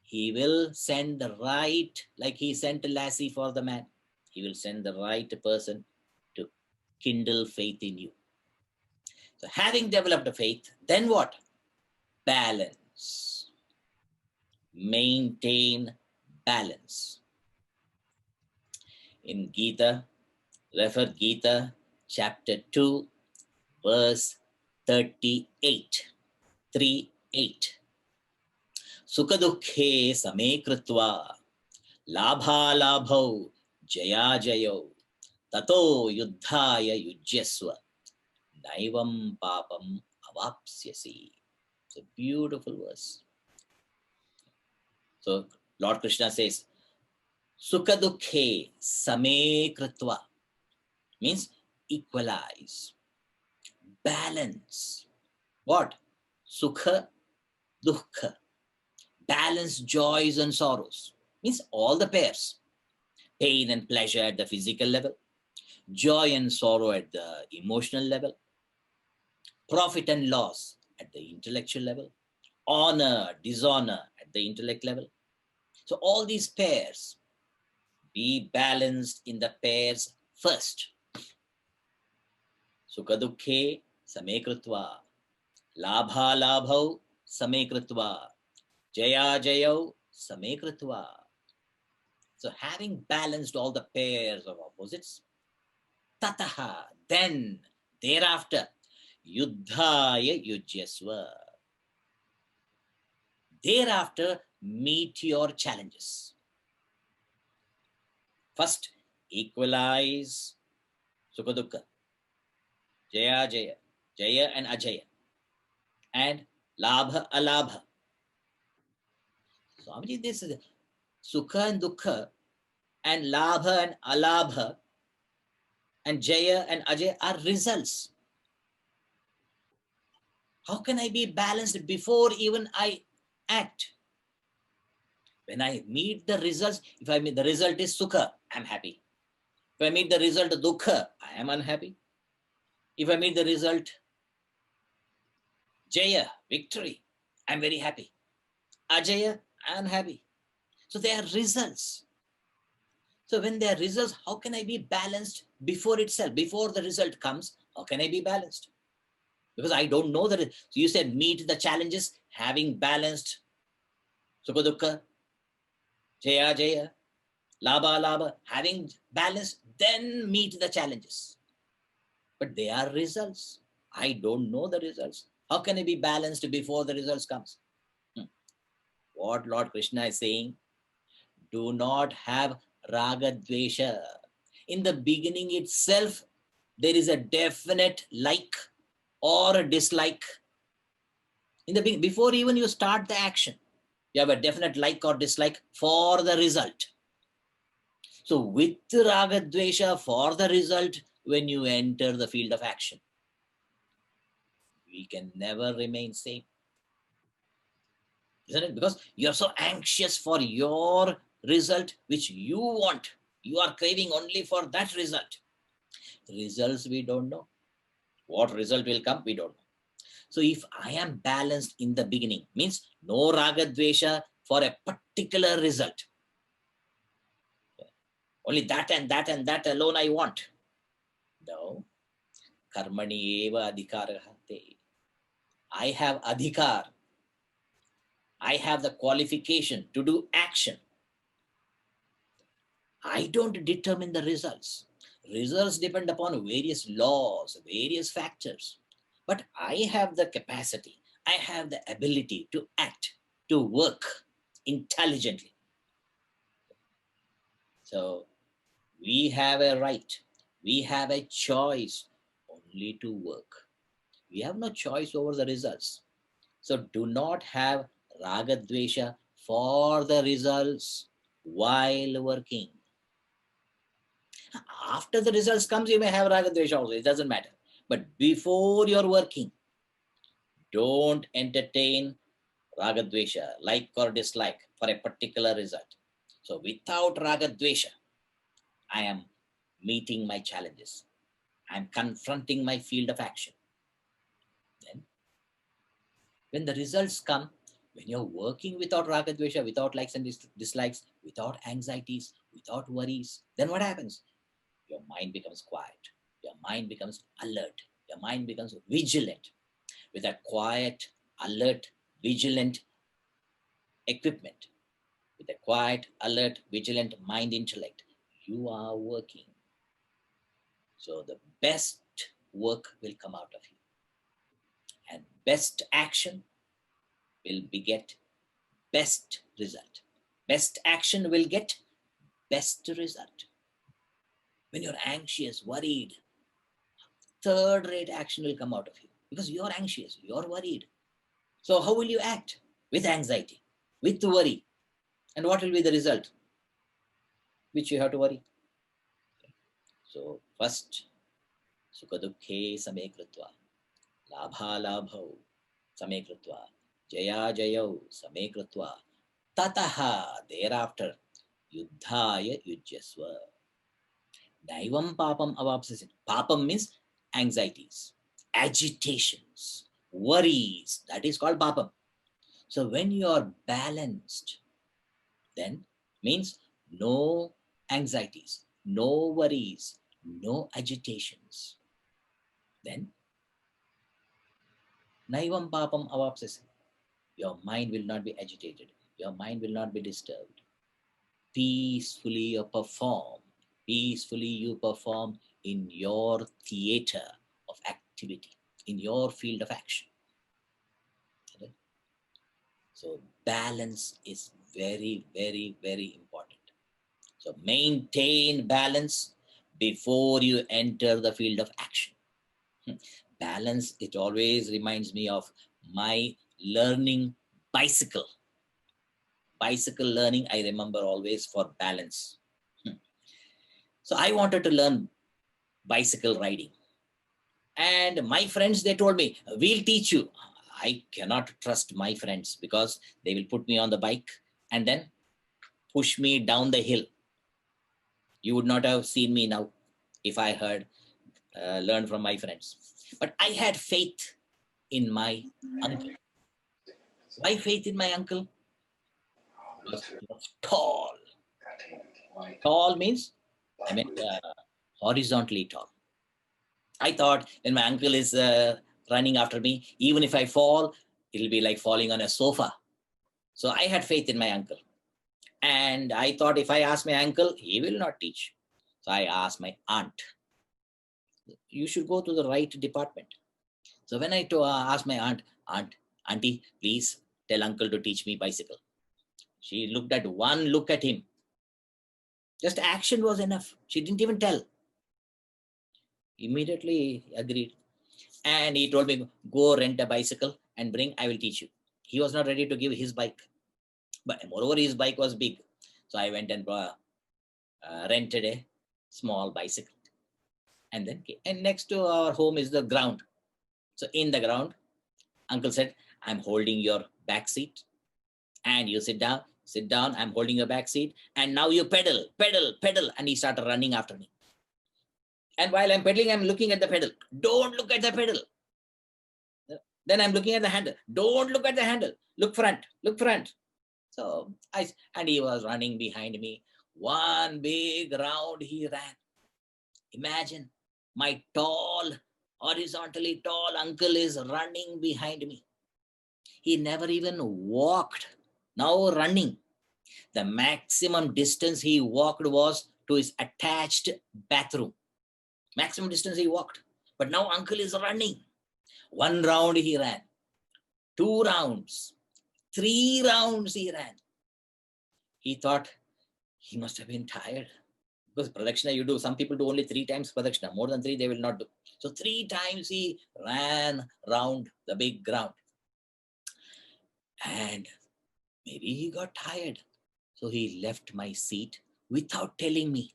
he will send the right, like he sent Lassie for the man. He will send the right person to kindle faith in you. So having developed a faith, then what? Balance. Maintain balance. In Gita, refer Gita chapter 2, verse 38. 3:8. Sukadukhe same krutva labhalabhau jayajayo tato yuddhaya yujyasva naivam papam avapsyasi. It's a beautiful verse. So Lord Krishna says, Sukadukhe same krutva means equalize, balance. What? Sukha, dukkha. Balance joys and sorrows. Means all the pairs. Pain and pleasure at the physical level, joy and sorrow at the emotional level, profit and loss at the intellectual level, honor, dishonor at the intellect level. So all these pairs, be balanced in the pairs first. Sukha dukhe same krutva, labha labhau same krutva, jaya jayau same krutva. So having balanced all the pairs of opposites, tataha, then, thereafter, yuddhaya yujyasva. Thereafter, meet your challenges. First, equalize sukha dukkha, jaya jaya, jaya and ajaya, and labha alabha. Swamiji, this is sukha and dukkha, and labha and alabha, and jaya and ajaya are results. How can I be balanced before even I act? When I meet the results, if I meet the result is sukha, I'm happy. If I meet the result dukkha, I am unhappy. If I meet the result jaya, victory, I'm very happy. Ajaya, I'm happy. So they are results. So when they are results, how can I be balanced before itself? Before the result comes, how can I be balanced? Because I don't know that. So you said meet the challenges, having balanced sukha dukkha, jaya jaya, labha labha, having balanced, then meet the challenges. But they are results. I don't know the results. How can I be balanced before the results comes? What Lord Krishna is saying, do not have raga dvesha. In the beginning itself, there is a definite like or a dislike. In the before even you start the action, you have a definite like or dislike for the result. So with raga dvesha for the result, when you enter the field of action, we can never remain same. Isn't it? Because you're so anxious for your result, which you want. You are craving only for that result. Results we don't know. What result will come, we don't know. So if I am balanced in the beginning, means no raga dvesha for a particular result. Only that and that and that alone I want. No. Karmani eva adhikarahate. I have adhikar. I have the qualification to do action. I don't determine the results. Results depend upon various laws, various factors. But I have the capacity, I have the ability to act, to work intelligently. So we have a right, we have a choice only to work. We have no choice over the results. So do not have raga dvesha for the results while working. After the results comes, you may have raga dvesha also. It doesn't matter. But before you're working, don't entertain raga dvesha, like or dislike for a particular result. So without raga dvesha, I am meeting my challenges. I'm confronting my field of action. Then, when the results come, when you're working without raga dvesha, without likes and dislikes, without anxieties, without worries, then what happens? Your mind becomes quiet. Your mind becomes alert. Your mind becomes vigilant with a quiet, alert, vigilant equipment. With a quiet, alert, vigilant mind intellect, you are working. So the best work will come out of you. And best action will beget best result. Best action will get best result. When you're anxious, worried, third-rate action will come out of you because you're anxious, you're worried. So how will you act? With anxiety, with worry. And what will be the result? Which you have to worry. So first, sukha dukhe same krutva, labha labhau same krutva, jaya jayau same krutva, tataha thereafter yuddhaya yujyasva. Daivam papam avapsasit. Papam means anxieties, agitations, worries. That is called papam. So when you are balanced, then means no anxieties, no worries, no agitations. Then naivam papam avapsasit. Your mind will not be agitated. Your mind will not be disturbed. Peacefully you perform. Peacefully you perform in your theater of activity, in your field of action. Okay? So balance is very, very, very important. So maintain balance before you enter the field of action. Balance, it always reminds me of my learning bicycle. Bicycle learning, I remember always for balance. So I wanted to learn bicycle riding. And my friends, they told me, we'll teach you. I cannot trust my friends because they will put me on the bike and then push me down the hill. You would not have seen me now if I had learned from my friends. But I had faith in my uncle. Why faith in my uncle? Because he was tall. Tall means, I mean, horizontally tall. I thought when my uncle is running after me, even if I fall, it'll be like falling on a sofa. So I had faith in my uncle. And I thought if I ask my uncle, he will not teach. So I asked my aunt. You should go to the right department. So when I asked my auntie, please tell uncle to teach me bicycle. She looked at one look at him. Just action was enough. She didn't even tell. Immediately agreed. And he told me, go rent a bicycle and bring, I will teach you. He was not ready to give his bike. But moreover, his bike was big. So I went and rented a small bicycle. And then, and next to our home is the ground. So in the ground, uncle said, I'm holding your back seat. And you sit down, I'm holding your back seat. And now you pedal. And he started running after me. And while I'm pedaling, I'm looking at the pedal. Don't look at the pedal. Then I'm looking at the handle. Don't look at the handle. Look front. So and he was running behind me. One big round he ran. Imagine my tall, horizontally tall uncle is running behind me. He never even walked. Now running. The maximum distance he walked was to his attached bathroom. Maximum distance he walked. But now uncle is running. 1 round he ran. 2 rounds. 3 rounds he ran. He thought he must have been tired. Because pradakshina you do, some people do only 3 times pradakshina. More than 3 they will not do. So 3 times he ran round the big ground. And maybe he got tired. So he left my seat without telling me.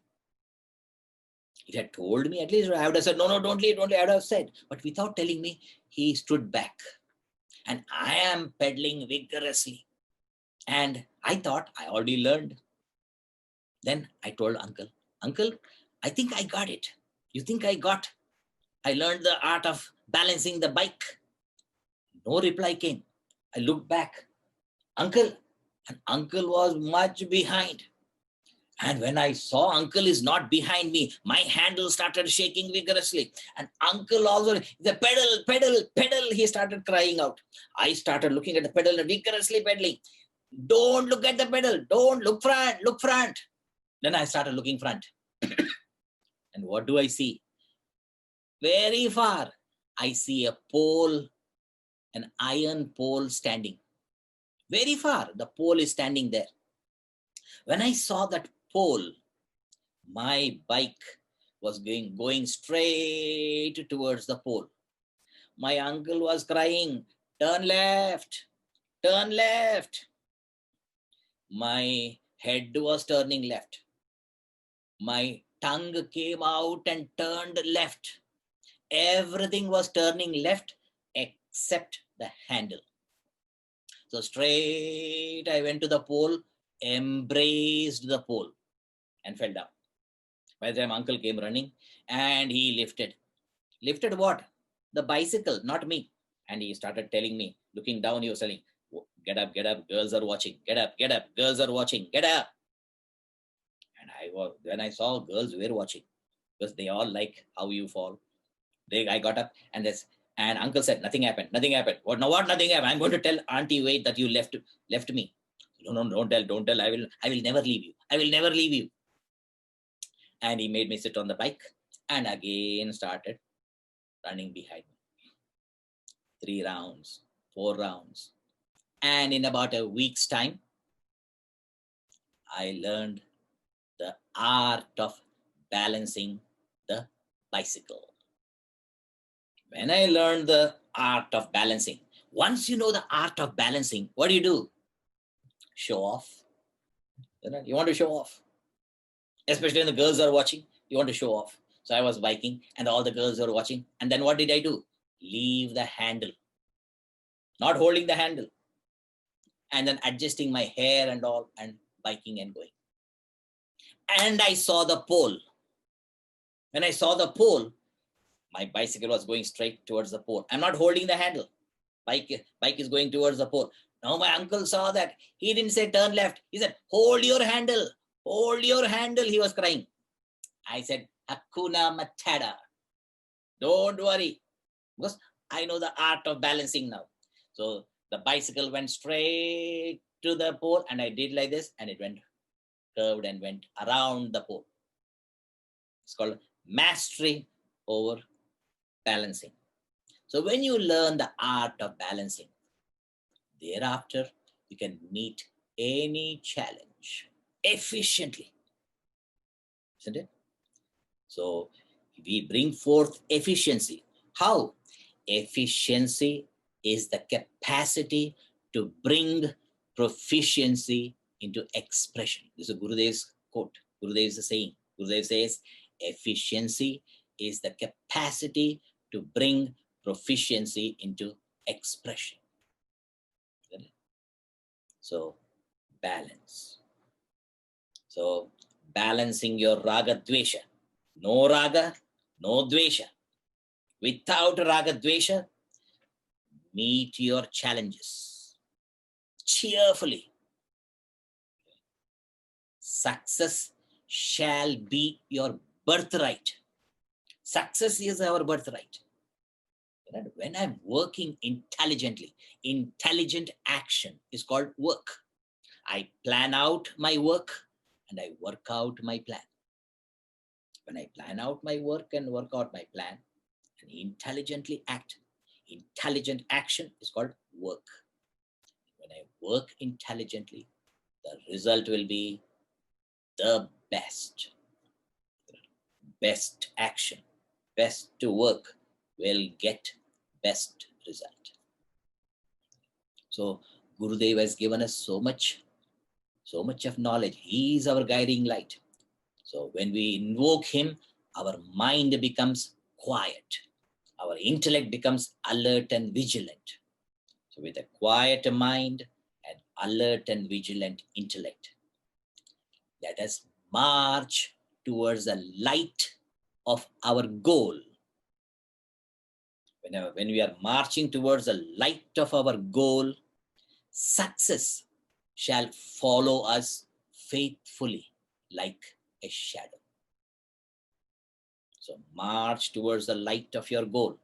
If he had told me, at least I would have said, no, don't leave, I would have said. But without telling me, he stood back. And I am pedaling vigorously. And I thought I already learned. Then I told uncle, I think I got it. You think I got? I learned the art of balancing the bike. No reply came. I looked back. Uncle, and uncle was much behind. And when I saw uncle is not behind me, my handle started shaking vigorously. And uncle also, the pedal, pedal, pedal, he started crying out. I started looking at the pedal and vigorously pedaling. Don't look at the pedal. Don't look front, look front. Then I started looking front. And what do I see? Very far, I see a pole, an iron pole standing. Very far, the pole is standing there. When I saw that pole, my bike was going straight towards the pole. My uncle was crying, turn left, turn left. My head was turning left. My tongue came out and turned left. Everything was turning left except the handle. So straight I went to the pole, embraced the pole and fell down. By the time uncle came running and he lifted. Lifted what? The bicycle, not me. And he started telling me, looking down, he was telling, get up, girls are watching. Get up, girls are watching. Get up. And when I saw girls were watching, because they all like how you fall. I got up and uncle said, nothing happened. What? No, what? Nothing happened. I'm going to tell Auntie Wait that you left me. No, don't tell. I will never leave you. I will never leave you. And he made me sit on the bike and again started running behind me. 3 rounds, 4 rounds. And in about a week's time, I learned the art of balancing the bicycle. When I learned the art of balancing, once you know the art of balancing, what do? Show off. You want to show off. Especially when the girls are watching, you want to show off. So I was biking and all the girls were watching. And then what did I do? Leave the handle. Not holding the handle. And then adjusting my hair and all and biking and going. And I saw the pole. When I saw the pole, my bicycle was going straight towards the pole. I'm not holding the handle. Bike is going towards the pole. Now my uncle saw that. He didn't say turn left. He said, hold your handle. Hold your handle. He was crying. I said, Hakuna Matata. Don't worry. Because I know the art of balancing now. So the bicycle went straight to the pole and I did like this and it went curved and went around the pole. It's called mastery over balancing. So when you learn the art of balancing, thereafter you can meet any challenge efficiently. Isn't it? So we bring forth efficiency. How? Efficiency is the capacity to bring proficiency into expression. This is Gurudev's quote. Gurudev is saying. Gurudev says, efficiency is the capacity to bring proficiency into expression. So, balance. So, balancing your raga dvesha. No raga, no dvesha. Without raga dvesha, meet your challenges cheerfully. Success shall be your birthright. Success is our birthright. When I'm working intelligently, intelligent action is called work. I plan out my work and I work out my plan. When I plan out my work and work out my plan and intelligently act, intelligent action is called work. When I work intelligently, the result will be the best. Best action, best to work will get best result. So Gurudev has given us so much of knowledge. He is our guiding light. So when we invoke him, our mind becomes quiet. Our intellect becomes alert and vigilant. So with a quiet mind and alert and vigilant intellect, let us march towards the light of our goal. When we are marching towards the light of our goal, success shall follow us faithfully, like a shadow. So march towards the light of your goal.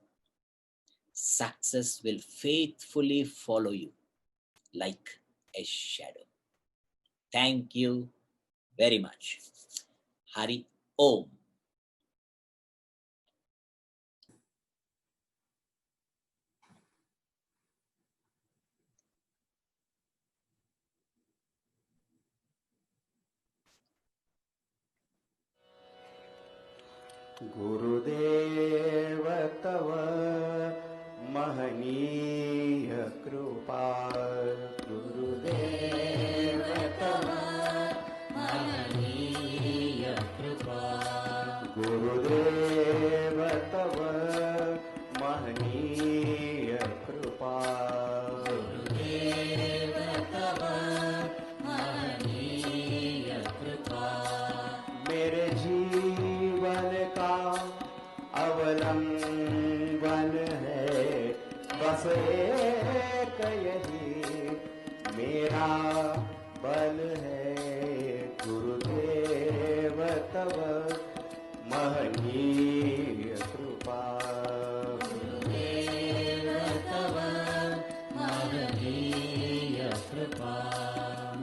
Success will faithfully follow you like a shadow. Thank you very much. Hari Om. गुरुदेव तव महनीय कृपा गुरुदेव तव महनीय कृपा गुरुदेव तव महनीय कृपा गुरुदेव तव महनीय कृपा मेरे जीवन का अवलंबन है बस एक यही मेरा बल है गुरुदेव तव महनीय कृपा गुरुदेव तव महनीय कृपा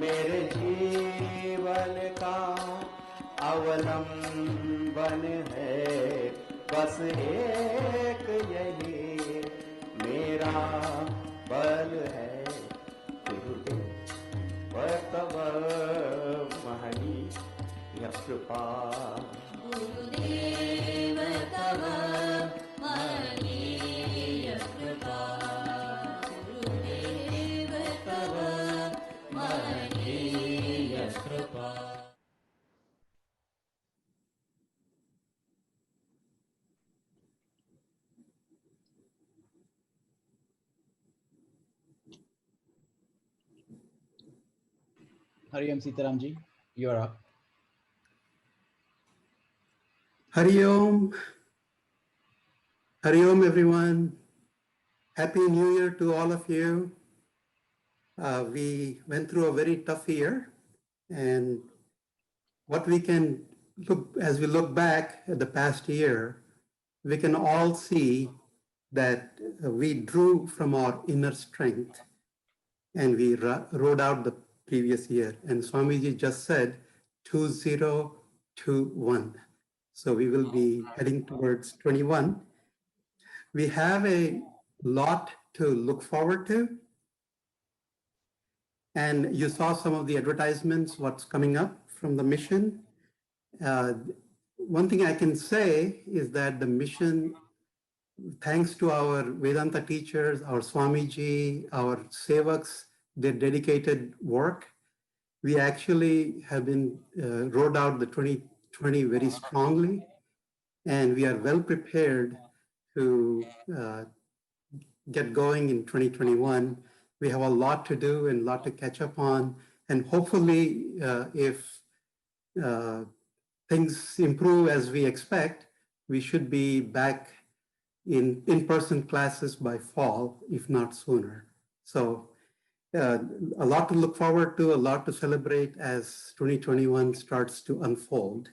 मेरे जीवन का अवलंबन है बस एक यही मेरा बल है गुरुदेव तव महनीय कृपा गुरुदेव तव महनीय कृपा गुरुदेव तव महनीय कृपा Hari Om Sitaramji, you're up. Hari Om. Hari Om, everyone. Happy New Year to all of you. We went through a very tough year, and what we can look, as we look back at the past year, we can all see that we drew from our inner strength and we rode out the previous year. And Swamiji just said 2021. So we will be heading towards 21. We have a lot to look forward to. And you saw some of the advertisements, what's coming up from the mission. One thing I can say is that the mission, thanks to our Vedanta teachers, our Swamiji, our Sevaks, their dedicated work, we actually have been rode out the 2020 very strongly, and we are well prepared to get going in 2021. We have a lot to do and a lot to catch up on, and hopefully if things improve as we expect, we should be back in in-person classes by fall, if not sooner. So a lot to look forward to, a lot to celebrate as 2021 starts to unfold.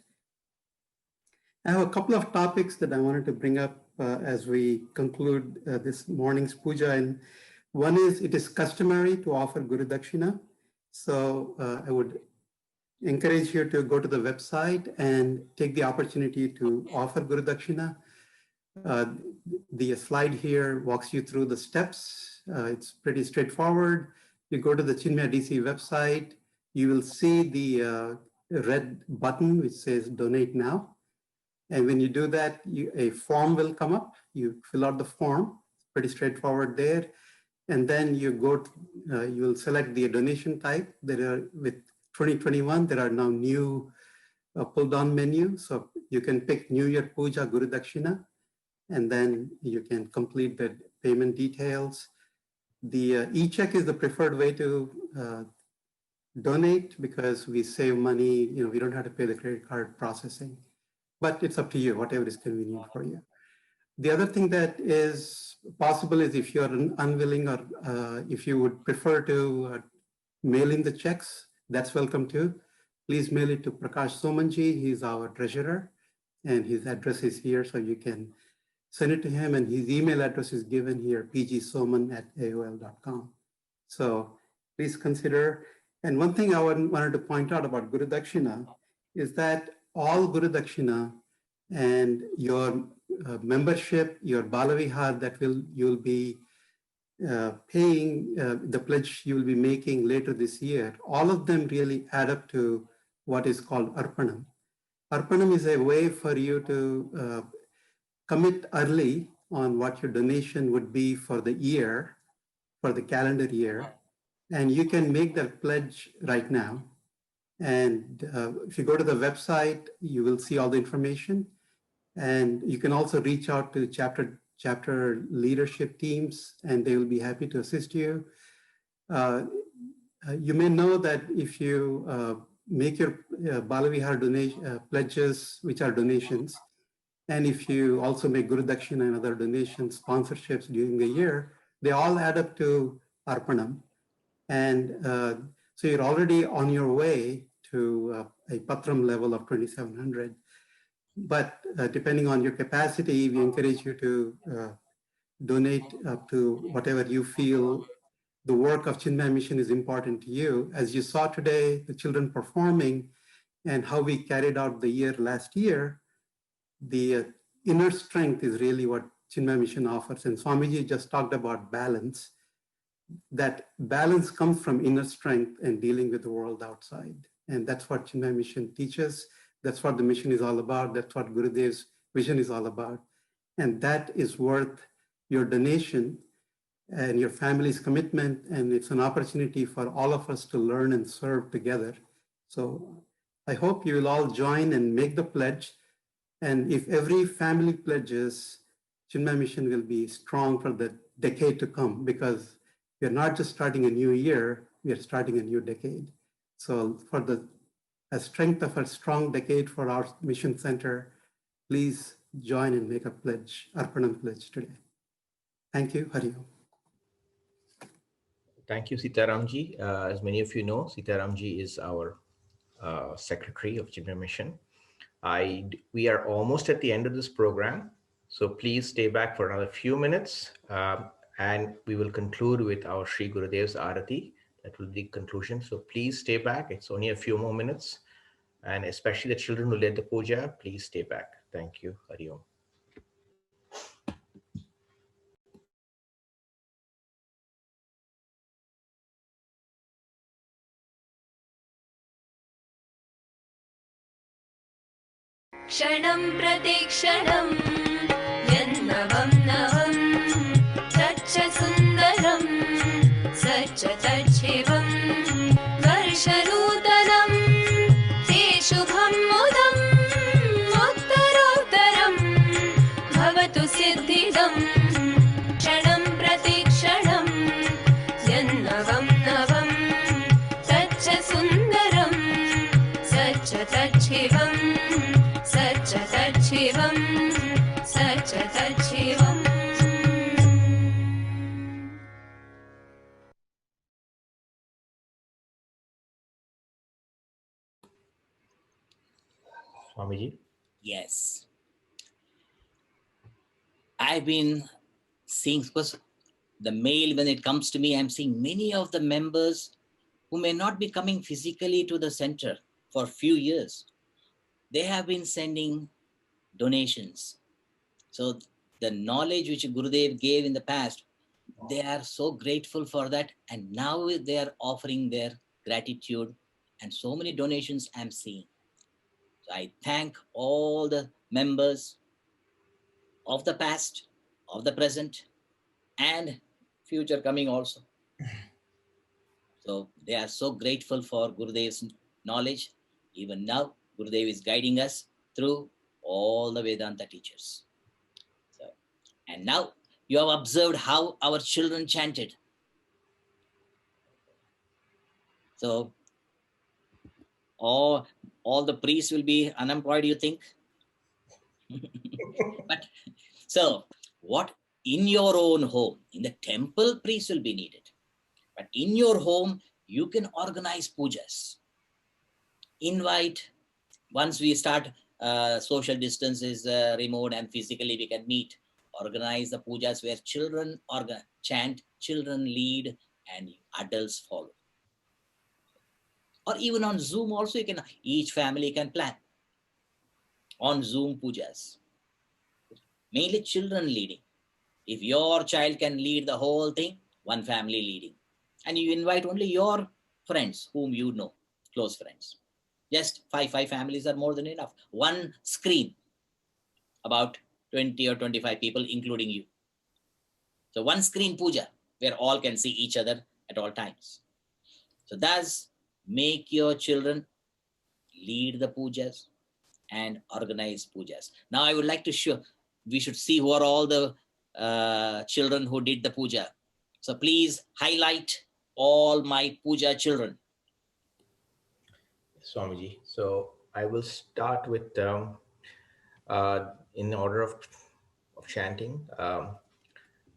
I have a couple of topics that I wanted to bring up as we conclude this morning's puja. And one is, it is customary to offer Guru Dakshina. So I would encourage you to go to the website and take the opportunity to offer Guru Dakshina. The slide here walks you through the steps. It's pretty straightforward. You go to the Chinmaya DC website, you will see the red button which says donate now. And when you do that, a form will come up. You fill out the form, pretty straightforward there. And then you go, you will select the donation type. With 2021, there are now new pull down menu. So you can pick New Year Puja Guru Dakshina, and then you can complete the payment details. The e-check is the preferred way to donate because we save money. We don't have to pay the credit card processing, but it's up to you, whatever is convenient for you. The other thing that is possible is if you're unwilling or if you would prefer to mail in the checks, that's welcome too. please mail it to Prakash Somanji. He's our treasurer, and his address is here, so you can send it to him. And his email address is given here, pgsoman@aol.com. So please consider. And one thing I wanted to point out about Guru Dakshina is that all Guru Dakshina and your membership, your Balavihar that you'll be paying, the pledge you'll be making later this year, all of them really add up to what is called Arpanam. Arpanam is a way for you to commit early on what your donation would be for the year, for the calendar year, and you can make that pledge right now. And if you go to the website, you will see all the information. And you can also reach out to chapter leadership teams, and they will be happy to assist you. You may know that if you make your Balavihar donation pledges, which are donations, and if you also make Guru Dakshina and other donations, sponsorships during the year, they all add up to Arpanam. And so you're already on your way to a Patram level of 2,700. But depending on your capacity, we encourage you to donate up to whatever you feel the work of Chinmaya Mission is important to you. As you saw today, the children performing and how we carried out the year last year, the inner strength is really what Chinmaya Mission offers. And Swamiji just talked about balance. That balance comes from inner strength and dealing with the world outside. And that's what Chinmaya Mission teaches. That's what the mission is all about. That's what Gurudev's vision is all about. And that is worth your donation and your family's commitment. And it's an opportunity for all of us to learn and serve together. So I hope you will all join and make the pledge. And if every family pledges, Chinmaya Mission will be strong for the decade to come, because we are not just starting a new year, we are starting a new decade. So for the strength of a strong decade for our mission center, please join and make a pledge, Arpanam pledge today. Thank you. Hari Om. Thank you, Sitaramji. As many of you know, Sitaramji is our secretary of Chinmaya Mission. We are almost at the end of this program, so please stay back for another few minutes, and we will conclude with our Sri Gurudev's Arati. That will be the conclusion. So please stay back. It's only a few more minutes, and especially the children who led the puja, please stay back. Thank you. Hari Om. क्षणं प्रतीक्षणं यन्नवं नवं तच्च सुन्दरं सच्च तच्छिवं वर्षनूतनं ते शुभं मुदम् उत्तरोत्तरं भवतु सिद्धिदम् क्षणं प्रतीक्षणं यन्नवं नवं तच्च सुन्दरं सच्च तच्छिवम् सच्च तच्छिवम् सच्च तच्छिवम् Swamiji? Yes. I've been seeing, because the mail, when it comes to me, I'm seeing many of the members who may not be coming physically to the center for a few years. They have been sending donations. So the knowledge which Gurudev gave in the past, they are so grateful for that. And now they are offering their gratitude, and so many donations I'm seeing. So I thank all the members of the past, of the present, and future coming also. So they are so grateful for Gurudev's knowledge. Even now, Gurudev is guiding us through all the Vedanta teachers. So, and now you have observed how our children chanted. So all the priests will be unemployed, you think? But so what, in your own home, in the temple, priests will be needed. But in your home, you can organize pujas. invite, once we start social distance is removed and physically we can meet, organize the pujas where children chant, children lead, and adults follow. Or even on Zoom also, you can, each family can plan on Zoom pujas. Mainly children leading. If your child can lead the whole thing, one family leading. And you invite only your friends whom you know, close friends. Just five families are more than enough. One screen, about 20 or 25 people, including you. So one screen puja, where all can see each other at all times. So thus, make your children lead the pujas and organize pujas. Now I would like to show, we should see who are all the children who did the puja. So please highlight all my puja children. Swamiji. So I will start with in order of chanting.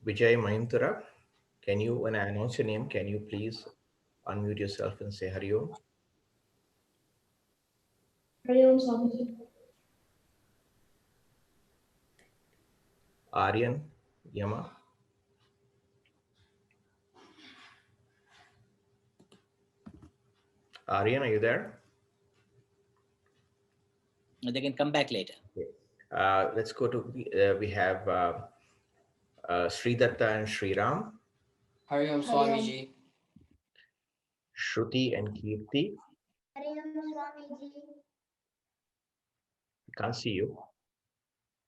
Vijay Mahindra, can you, when I announce your name, can you please unmute yourself and say Hari Om? Hari Om Swamiji. Aryan Yama. Aryan, are you there? They can come back later. Okay. Let's go to, we have Sri Datta and Sri Ram. Hari Om Swamiji. Shruti and Kirti. Hari Om Swamiji. Can't see you.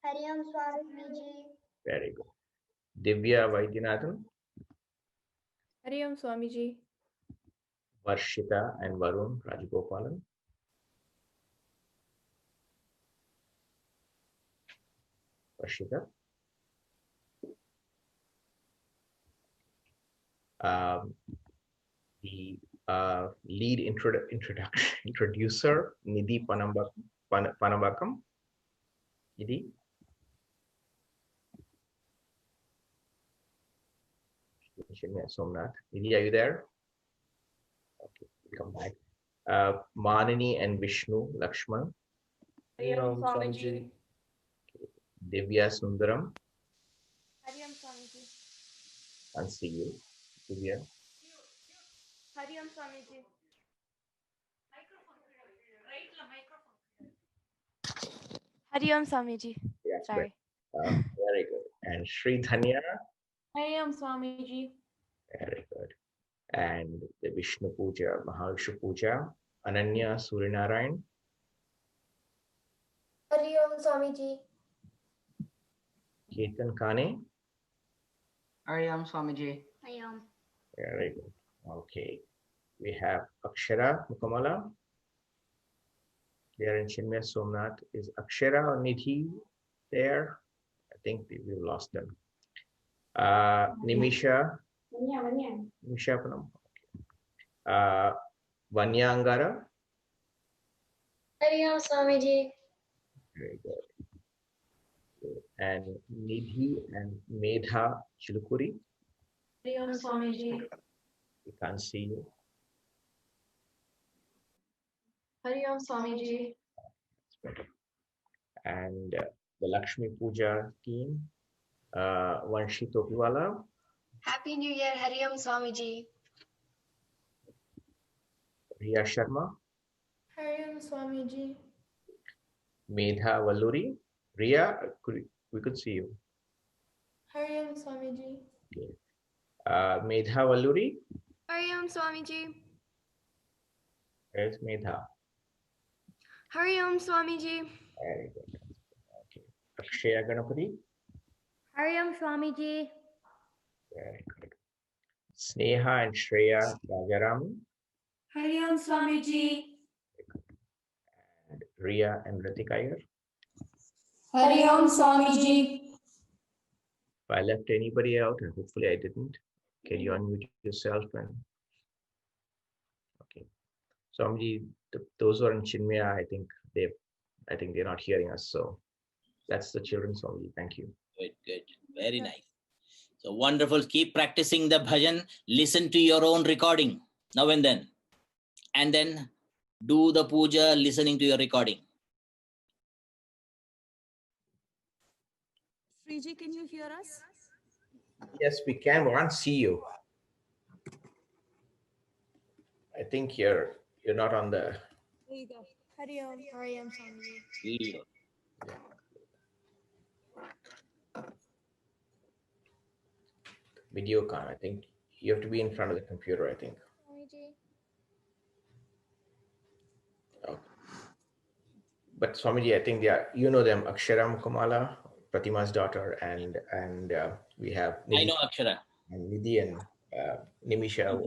Hari Om Swamiji. Very good. Divya Vaidyanathan. Hari Om Swamiji. Varshita and Varun Rajagopalan. Varshita. The lead introducer, Nidhi Panambakam. Nidhi. Somnath. Nidhi, are you there? Okay, come back. Manini and Vishnu Lakshman. Hari Om Swamiji. Divya Sundaram. Hari Om Swamiji. Can't see you. Divya. Hari Om Swamiji. Hari Om Swamiji. Yes, Sorry. Very good. And Sri Dhanya. Hari Om Swamiji. Very good. And the Vishnu Puja, Mahavishnu Puja, Ananya Suryanarayan. Hari Om Swamiji. Ketan Kane. Hari Om Swamiji. Hari Om. Very good. Okay. We have Akshara Mukamala. There in Chinmaya Somnath. Is Akshara or Nidhi there? I think we've lost them. Nimisha. Nimisha Panam. Okay. Vanyangara. Hari Om Swamiji. Very good. And Nidhi and Medha Chilukuri. Hari Om Swamiji. We can't see you. Hari Om Swamiji. And the Lakshmi Puja team, Vanshi Topiwala. Happy New Year, Hari Om Swamiji. Riya Sharma. Hari Om Swamiji. Medha Valluri. Riya, we could see you. Hari Om Swamiji. Okay. Medha Valluri. Hari Om Swamiji. Where's Medha? Hari Om Swamiji. Very good. Okay. Akshaya Ganapati. Hari Om Swamiji. Very good. Sneha and Shreya Rajaram. Hari Om Swamiji. And Riya and Ritika Iyer. Hari Om Swamiji. If I left anybody out, and hopefully I didn't, can you unmute yourself? And okay. Swamiji, those who are in Chinmaya, I think they're not hearing us. So that's the children, Swamiji. Thank you. Good, good. Very nice. So wonderful. Keep practicing the bhajan. Listen to your own recording now and then. And then do the puja listening to your recording. Sriji, can you hear us? Yes, we can. We can't see you. I think you're not on the There you go. Hari Om. Hari Om Swamiji. Video. video con. I think you have to be in front of the computer, I think. Swamiji. Okay. But Swamiji, I think you know them, Aksharam Kamala, Pratima's daughter, and we have I Nidhi know Akshara. and Nidhi and Nimisha.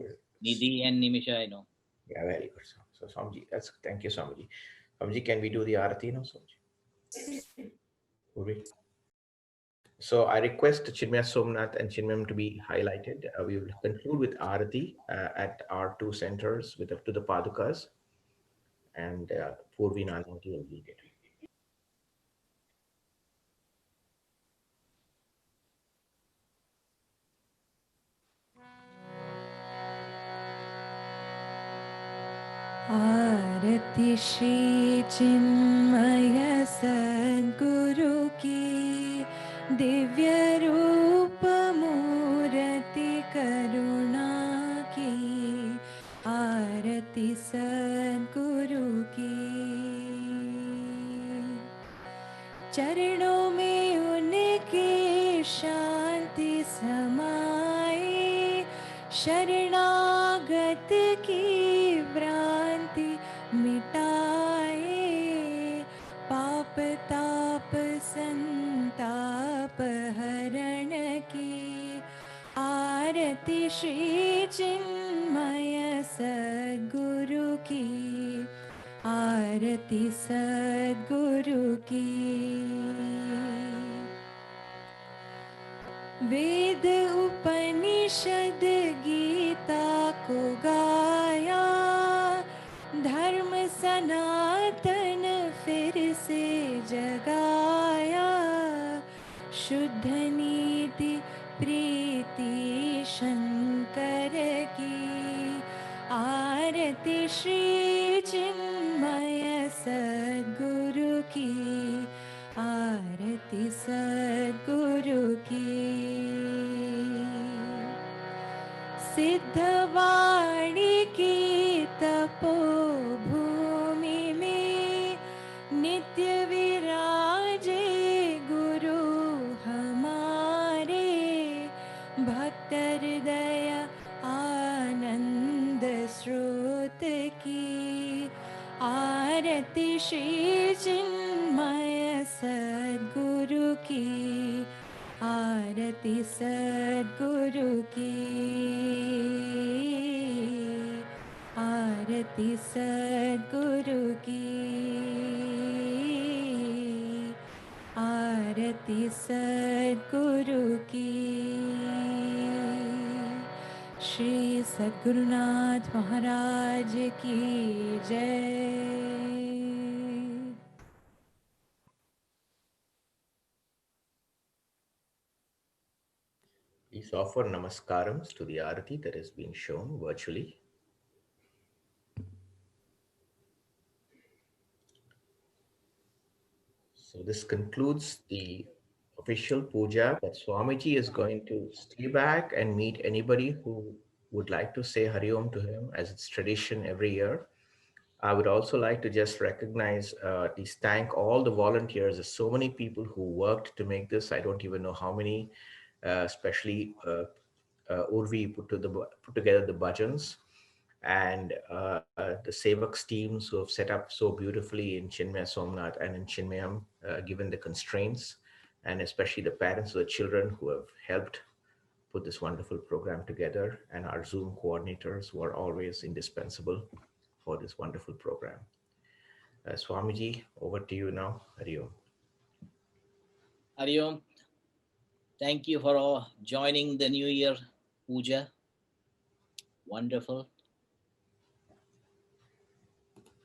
Nidhi and Nimisha, I know. Yeah, very good. So Swamiji, thank you, Swamiji. Swamiji, can we do the Arati now, Swamiji? Would we? So I request Chinmaya Somnath and Chinmayam to be highlighted. We will conclude with Arati at our two centers with up to the Padukas, and Purvi Nanavati will lead it. आरति श्री चिन्मय सद्गुरु की दिव्य रूप मूर्ति करुणा की आरति सद्गुरु की चरणों में उनकी शांति समाई शरणागत की भ्रांति मिटाए पाप ताप संताप हरण की आरती श्री चिन्मय सद्गुरु की आरती सद्गुरु की वेद उपनिषद गीता को गाया धर्म सनातन फिर से जगाया शुद्ध नीति प्रीति शंकर की आरती श्री चिन्मय सद्गुरु की आरती सद्गुरु की सिद्धवाणी की तपोभूमि में नित्य विराजे गुरु हमारे भक्त हृदय आनंद स्रोत की आरती श्री चिन्मय सद्गुरु की आरती सद्गुरु की आरती सद्गुरु की आरती सद्गुरु की श्री सद्गुरुनाथ महाराज की जय। Please offer namaskarams to the Arati that is being shown virtually. So this concludes the official puja, but Swamiji is going to stay back and meet anybody who would like to say Hari Om to him, as it's tradition every year. I would also like to just recognize, at least thank all the volunteers. There's so many people who worked to make this. I don't even know how many, especially Urvi put together the bhajans, and the Sevaks teams who have set up so beautifully in Chinmaya Somnath and in Chinmayam, given the constraints, and especially the parents of the children who have helped put this wonderful program together, and our Zoom coordinators who are always indispensable for this wonderful program. Swamiji, over to you now. Hari Om. Hari Om. Thank you for all joining the New Year puja. Wonderful.